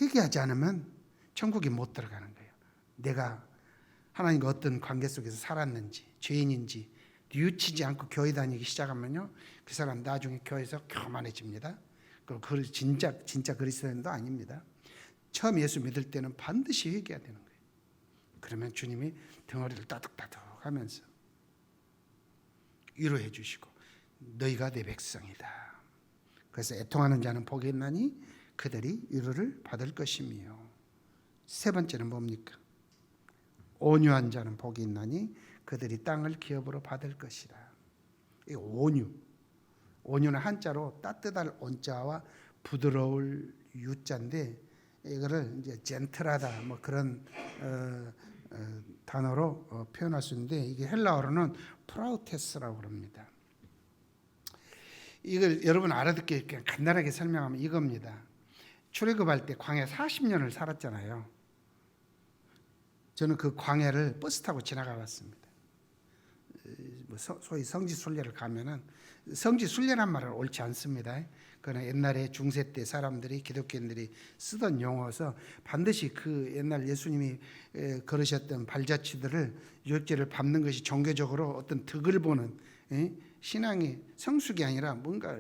회개하지 않으면 천국에 못 들어가는 거예요. 내가 하나님과 어떤 관계 속에서 살았는지, 죄인인지 뉘우치지 않고 교회 다니기 시작하면요, 그 사람 나중에 교회에서 교만해집니다. 그 진짜 그리스도인도 아닙니다. 처음 예수 믿을 때는 반드시 회개해야 되는 거예요. 그러면 주님이 덩어리를 따득따득 하면서 위로해 주시고 너희가 내 백성이다. 그래서 애통하는 자는 복이 있나니 그들이 위로를 받을 것이며. 세 번째는 뭡니까? 온유한 자는 복이 있나니 그들이 땅을 기업으로 받을 것이라. 이 온유는 한자로 따뜻할 온자와 부드러울 유자인데 이거를 이제 젠틀하다 뭐 그런 단어로 표현할 수 있는데 이게 헬라어로는 프라우테스라고 그럽니다. 이걸 여러분 알아듣게 그냥 간단하게 설명하면 이겁니다. 출애굽할 때 광야 40년을 살았잖아요. 저는 그 광야를 버스 타고 지나가 봤습니다. 소위 성지순례를 가면은 성지순례란 말은 옳지 않습니다. 그러나 옛날에 중세 때 사람들이 기독교인들이 쓰던 용어서 반드시 그 옛날 예수님이 걸으셨던 발자취들을 유적지를 밟는 것이 종교적으로 어떤 득을 보는 신앙의 성숙이 아니라 뭔가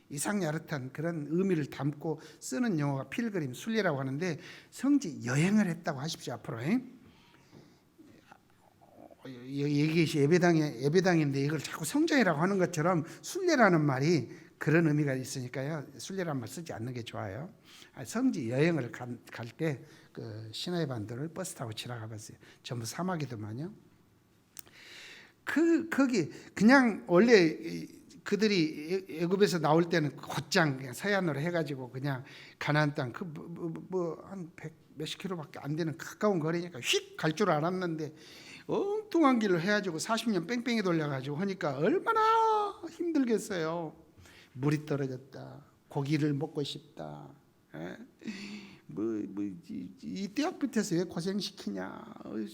이상야릇한 그런 의미를 담고 쓰는 용어가 필그림 순례라고 하는데 성지 여행을 했다고 하십시오. 앞으로 이것이 예배당인데 이걸 자꾸 성전이라고 하는 것처럼 순례라는 말이 그런 의미가 있으니까요. 순례라는 말 쓰지 않는 게 좋아요. 성지 여행을 갈 때 그 시나이 반도를 버스 타고 지나가 봤어요. 전부 사막이더만요. 거기 그냥 원래 그들이 애굽에서 나올 때는 곧장 그냥 서해안으로 해가지고 그냥 가나안 땅 그 한 100 몇십 킬로밖에 안 되는 가까운 거리니까 휙 갈 줄 알았는데 엉뚱한 길로 해가지고 40년 뺑뺑이 돌려가지고 하니까 얼마나 힘들겠어요. 물이 떨어졌다. 고기를 먹고 싶다. 이 떼약 밑에서 왜 고생시키냐.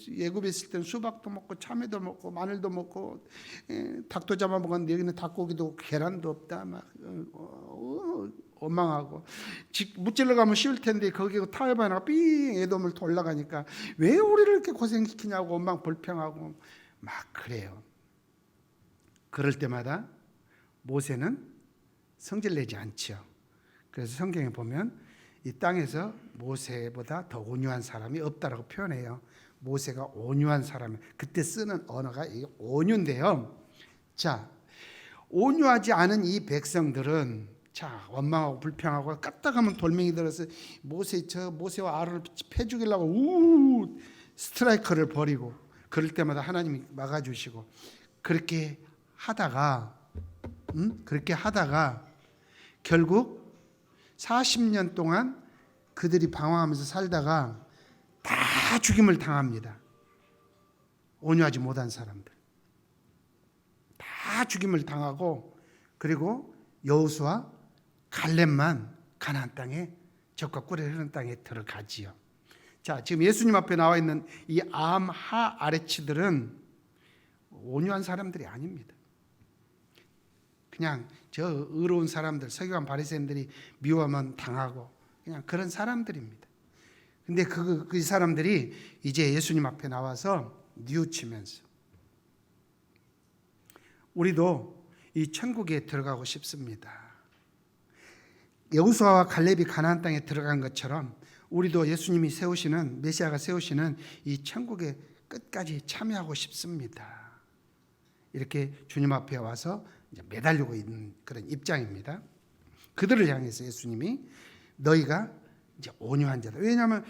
예굽에 있을 때는 수박도 먹고 참외도 먹고 마늘도 먹고 닭도 잡아먹었는데 여기는 닭고기도 계란도 없다. 막 원망하고 무찔러 가면 쉬울 텐데 거기 타협하다가 삥 에돔을 올라가니까 왜 우리를 이렇게 고생시키냐고 원망 불평하고 막 그래요. 그럴 때마다 모세는 성질내지 않죠. 그래서 성경에 보면 이 땅에서 모세보다 더 온유한 사람이 없다라고 표현해요. 모세가 온유한 사람. 그때 쓰는 언어가 온유인데요. 자, 온유하지 않은 이 백성들은 원망하고 불평하고 까딱하면 돌멩이 들어서 모세와 아론을 패 죽이려고 스트라이커를 벌이고 그럴 때마다 하나님이 막아주시고 그렇게 하다가 결국 40년 동안 그들이 방황하면서 살다가 다 죽임을 당합니다. 온유하지 못한 사람들 다 죽임을 당하고 그리고 여호수아 갈렙만 가나안 땅에 젖과 꿀이 흐르는 땅에 들어가지요. 자, 지금 예수님 앞에 나와 있는 이 암하 아레치들은 온유한 사람들이 아닙니다. 그냥 저 의로운 사람들, 서기관 바리새인들이 미워하면 당하고 그냥 그런 사람들입니다. 근데 그 사람들이 이제 예수님 앞에 나와서 뉘우치면서 우리도 이 천국에 들어가고 싶습니다. 여호수아와 갈렙이 가나안 땅에 들어간 것처럼 우리도 예수님이 세우시는 메시아가 세우시는 이 천국의 끝까지 참여하고 싶습니다. 이렇게 주님 앞에 와서 이제 매달리고 있는 그런 입장입니다. 그들을 향해서 예수님이 너희가 이제 온유한 자다. 왜냐하면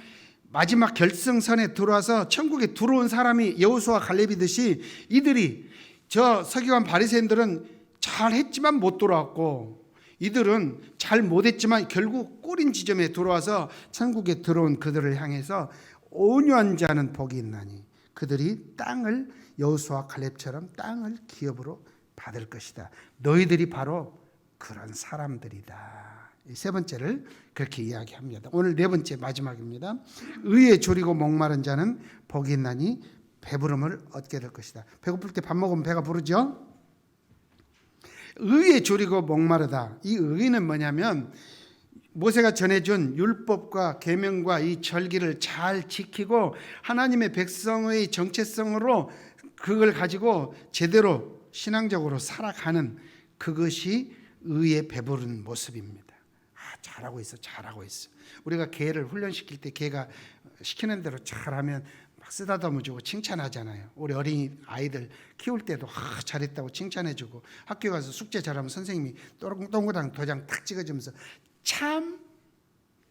마지막 결승선에 들어와서 천국에 들어온 사람이 여호수아 갈렙이듯이 이들이 저 서기관 바리새인들은 잘했지만 못 돌아왔고 이들은 잘 못했지만 결국 꼬린 지점에 들어와서 천국에 들어온 그들을 향해서 온유한 자는 복이 있나니 그들이 땅을 여호수아 갈렙처럼 땅을 기업으로 받을 것이다. 너희들이 바로 그런 사람들이다. 이 세 번째를 그렇게 이야기합니다. 오늘 네 번째 마지막입니다. 의에 졸이고 목마른 자는 복이 있나니 배부름을 얻게 될 것이다. 배고플 때 밥 먹으면 배가 부르죠. 의에 졸이고 목마르다. 이 의는 뭐냐면 모세가 전해준 율법과 계명과 이 절기를 잘 지키고 하나님의 백성의 정체성으로 그걸 가지고 제대로 신앙적으로 살아가는 그것이 의에 배부른 모습입니다. 잘하고 있어. 우리가 개를 훈련시킬 때 개가 시키는 대로 잘하면 막 쓰다듬어주고 칭찬하잖아요. 우리 어린이 아이들 키울 때도 잘했다고 칭찬해주고 학교 가서 숙제 잘하면 선생님이 동그랑 도장 탁 찍어주면서 참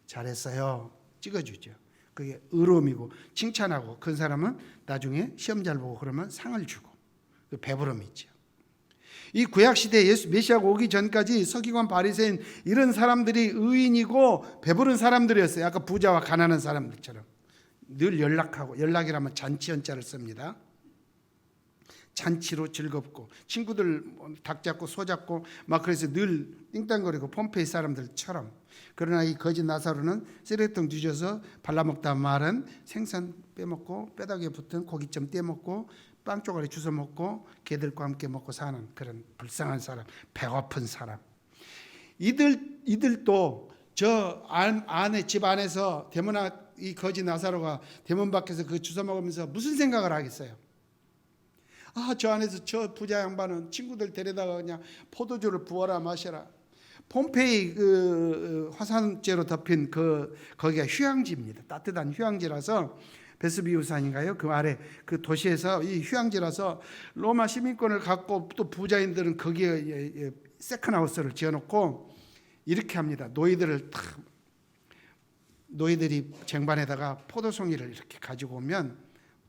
잘했어요 찍어주죠. 그게 의로움이고 칭찬하고 그 사람은 나중에 시험 잘 보고 그러면 상을 주고 그 배부름이 있죠. 이 구약시대 예수 메시아가 오기 전까지 서기관 바리새인 이런 사람들이 의인이고 배부른 사람들이었어요. 아까 부자와 가난한 사람들처럼 늘 연락하고, 연락이라면 잔치 연자를 씁니다. 잔치로 즐겁고 친구들 닭 잡고 소 잡고 막 그래서 늘 띵땅거리고 폼페이 사람들처럼. 그러나 이 거짓 나사로는 쓰레기통 뒤져서 발라먹다 말은 생선 빼먹고 뼈다귀에 붙은 고깃점 떼먹고 빵 쪼가리 주워 먹고 개들과 함께 먹고 사는 그런 불쌍한 사람, 배고픈 사람. 이들도 저 안에 집 안에서 이 거짓 나사로가 대문 밖에서 그 주워 먹으면서 무슨 생각을 하겠어요? 저 안에서 저 부자 양반은 친구들 데려다가 그냥 포도주를 부어라 마셔라. 폼페이 그 화산재로 덮인 거기가 휴양지입니다. 따뜻한 휴양지라서 베스비우산인가요? 그 아래 그 도시에서 이 휴양지라서 로마 시민권을 갖고 또 부자인들은 거기에 세컨하우스를 지어놓고 이렇게 합니다. 노예들이 쟁반에다가 포도송이를 이렇게 가지고 오면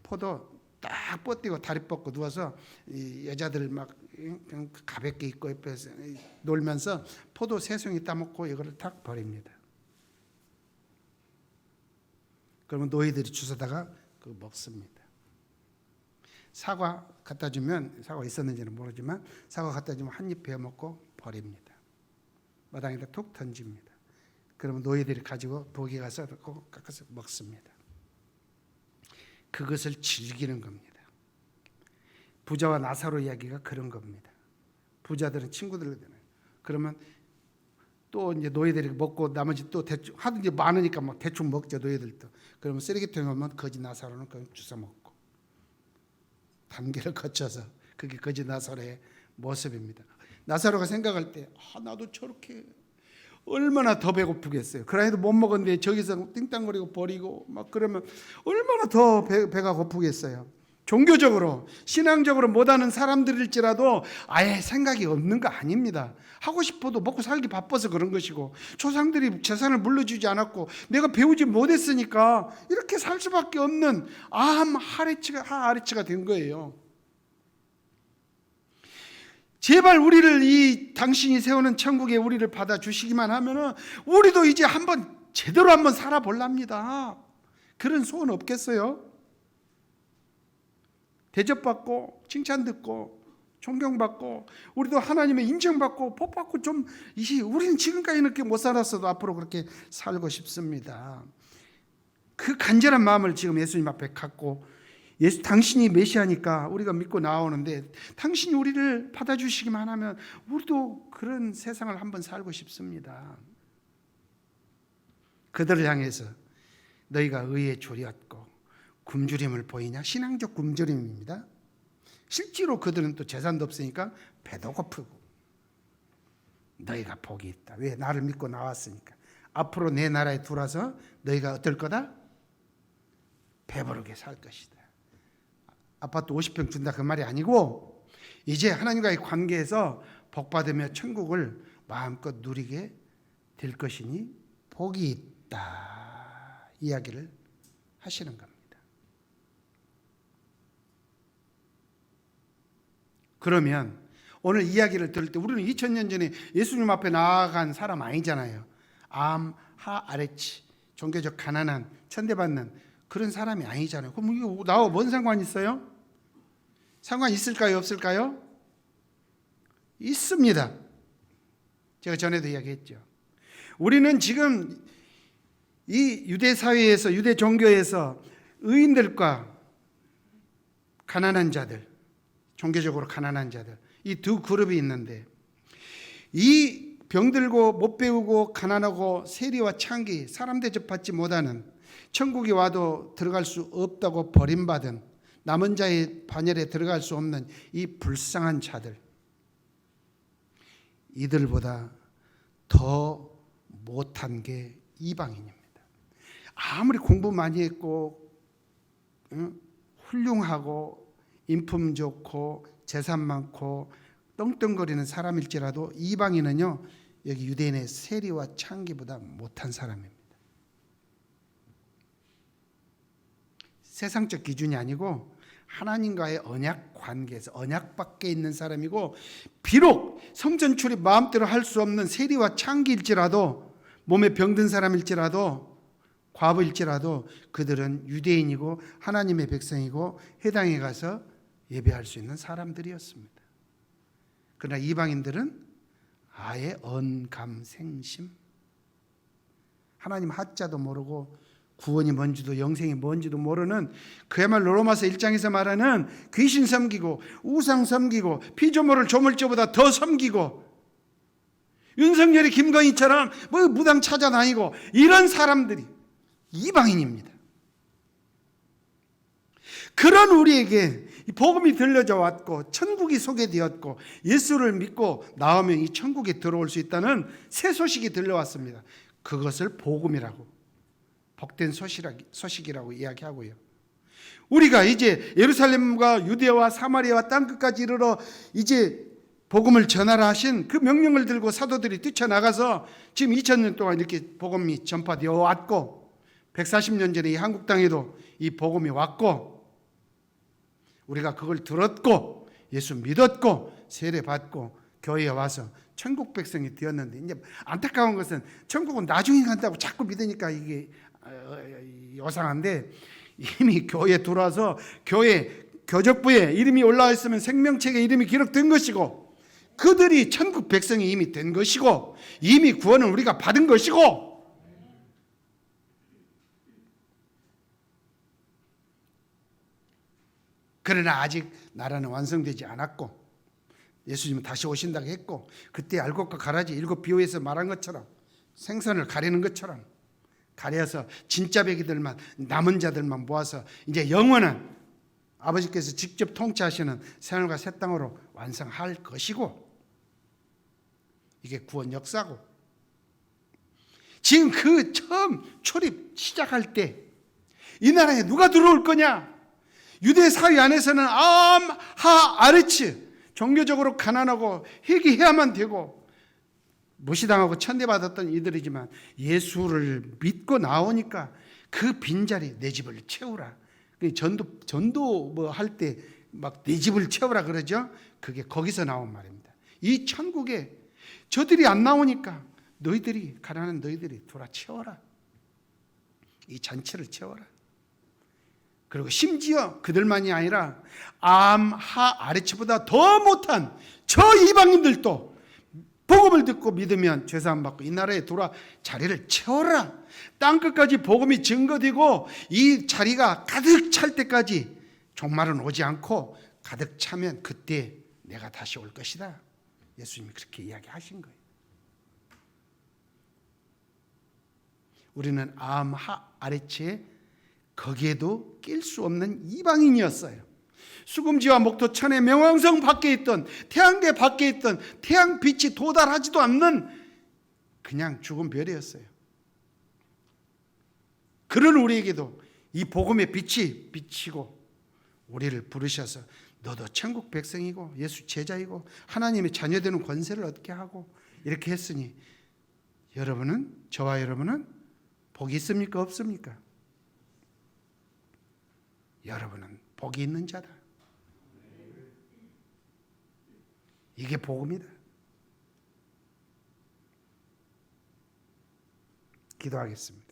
포도 딱 뻗디고 다리 뻗고 누워서 이 여자들 막 그냥 가볍게 입고 옆에서 놀면서 포도 세 송이 따먹고 이거를 탁 버립니다. 그러면 노예들이 주워다가 그거 먹습니다. 사과 갖다 주면, 사과 있었는지는 모르지만 사과 갖다 주면 한 입 베어 먹고 버립니다. 마당에다 툭 던집니다. 그러면 노예들이 가지고 부엌에 가서 깎아서 먹습니다. 그것을 즐기는 겁니다. 부자와 나사로 이야기가 그런 겁니다. 부자들은 친구들 그러면 또 이제 노예들이 먹고 나머지 또 대충 하도 이제 많으니까 막 대충 먹죠. 노예들도. 그러면 쓰레기통에 오면 거짓 나사로는 그냥 주워 먹고 단계를 거쳐서 그게 거짓 나사로의 모습입니다. 나사로가 생각할 때 나도 저렇게 얼마나 더 배고프겠어요. 그래도 못 먹었는데 저기서 띵땅거리고 버리고 막 그러면 얼마나 더 배가 고프겠어요. 종교적으로 신앙적으로 못하는 사람들일지라도 아예 생각이 없는 거 아닙니다. 하고 싶어도 먹고 살기 바빠서 그런 것이고 조상들이 재산을 물려주지 않았고 내가 배우지 못했으니까 이렇게 살 수밖에 없는 하아리치가 된 거예요. 제발 우리를 당신이 세우는 천국에 우리를 받아주시기만 하면은 우리도 이제 제대로 한번 살아볼랍니다. 그런 소원 없겠어요? 대접받고 칭찬 듣고 존경받고 우리도 하나님의 인정받고 복받고 우리는 지금까지 이렇게 못 살았어도 앞으로 그렇게 살고 싶습니다. 그 간절한 마음을 지금 예수님 앞에 갖고 당신이 메시아니까 우리가 믿고 나오는데 당신이 우리를 받아주시기만 하면 우리도 그런 세상을 한번 살고 싶습니다. 그들을 향해서 너희가 의에 졸였고 굶주림을 보이냐? 신앙적 굶주림입니다. 실제로 그들은 또 재산도 없으니까 배도 고프고 너희가 복이 있다. 왜? 나를 믿고 나왔으니까. 앞으로 내 나라에 들어와서 너희가 어떨 거다? 배부르게 살 것이다. 아파트 50평 준다 그 말이 아니고 이제 하나님과의 관계에서 복받으며 천국을 마음껏 누리게 될 것이니 복이 있다. 이야기를 하시는 겁니다. 그러면 오늘 이야기를 들을 때 우리는 2000년 전에 예수님 앞에 나아간 사람 아니잖아요. 하아레치 종교적 가난한 천대받는 그런 사람이 아니잖아요. 그럼 이거 나와 뭔 상관이 있어요? 상관 있을까요? 없을까요? 있습니다. 제가 전에도 이야기했죠. 우리는 지금 이 유대 사회에서 유대 종교에서 의인들과 가난한 자들 종교적으로 가난한 자들 이 두 그룹이 있는데 이 병들고 못 배우고 가난하고 세리와 창기 사람 대접받지 못하는 천국에 와도 들어갈 수 없다고 버림받은 남은 자의 반열에 들어갈 수 없는 이 불쌍한 자들 이들보다 더 못한 게 이방인입니다. 아무리 공부 많이 했고 훌륭하고 인품 좋고 재산 많고 떵떵거리는 사람일지라도 이방인은요 여기 유대인의 세리와 창기보다 못한 사람입니다. 세상적 기준이 아니고 하나님과의 언약 관계에서 언약 밖에 있는 사람이고, 비록 성전 출입 마음대로 할 수 없는 세리와 창기일지라도, 몸에 병든 사람일지라도, 과부일지라도 그들은 유대인이고 하나님의 백성이고 회당에 가서 예배할 수 있는 사람들이었습니다. 그러나 이방인들은 아예 언감생심, 하나님 하자도 모르고 구원이 뭔지도 영생이 뭔지도 모르는, 그야말로 로마서 1장에서 말하는 귀신 섬기고 우상 섬기고 피조물을 조물주보다 더 섬기고 윤석열이 김건희처럼 뭐 무당 찾아다니고 이런 사람들이 이방인입니다. 그런 우리에게 복음이 들려져 왔고 천국이 소개되었고 예수를 믿고 나오면 이 천국에 들어올 수 있다는 새 소식이 들려왔습니다. 그것을 복음이라고, 복된 소식이라고 이야기하고요. 우리가 이제 예루살렘과 유대와 사마리아와 땅끝까지 이르러 이제 복음을 전하라 하신 그 명령을 들고 사도들이 뛰쳐나가서 지금 2000년 동안 이렇게 복음이 전파되어 왔고, 140년 전에 이 한국 땅에도 이 복음이 왔고, 우리가 그걸 들었고 예수 믿었고 세례 받고 교회에 와서 천국 백성이 되었는데, 이제 안타까운 것은 천국은 나중에 간다고 자꾸 믿으니까 이게 요상한데, 이미 교회에 들어와서 교회 교적부에 이름이 올라와 있으면 생명책에 이름이 기록된 것이고, 그들이 천국 백성이 이미 된 것이고, 이미 구원을 우리가 받은 것이고, 그러나 아직 나라는 완성되지 않았고, 예수님은 다시 오신다고 했고, 그때 알곡과 가라지 7 비유에서 말한 것처럼 생선을 가리는 것처럼 가려서 진짜 배기들만, 남은 자들만 모아서 이제 영원한 아버지께서 직접 통치하시는 새하늘과 새 땅으로 완성할 것이고, 이게 구원 역사고, 지금 그 처음 출입 시작할 때 이 나라에 누가 들어올 거냐? 유대 사회 안에서는 아르츠, 종교적으로 가난하고 회개해야만 되고 무시당하고 천대받았던 이들이지만, 예수를 믿고 나오니까 그 빈자리 내 집을 채우라. 전도 뭐 할 때 막 내 집을 채우라 그러죠. 그게 거기서 나온 말입니다. 이 천국에 저들이 안 나오니까 너희들이, 가난한 너희들이 돌아 채워라. 이 잔치를 채워라. 그리고 심지어 그들만이 아니라 아르츠보다 더 못한 저 이방인들도 복음을 듣고 믿으면 죄사함 받고 이 나라에 돌아 자리를 채워라. 땅끝까지 복음이 증거되고 이 자리가 가득 찰 때까지 종말은 오지 않고 가득 차면 그때 내가 다시 올 것이다. 예수님이 그렇게 이야기하신 거예요. 우리는 아르츠에 거기에도 낄 수 없는 이방인이었어요. 수금지와 목토천의 명왕성 밖에 있던, 태양계 밖에 있던, 태양빛이 도달하지도 않는 그냥 죽은 별이었어요. 그런 우리에게도 이 복음의 빛이 비치고 우리를 부르셔서 너도 천국 백성이고 예수 제자이고 하나님의 자녀되는 권세를 얻게 하고 이렇게 했으니, 여러분은, 저와 여러분은 복이 있습니까? 없습니까? 여러분은 복이 있는 자다. 이게 복음이다. 기도하겠습니다.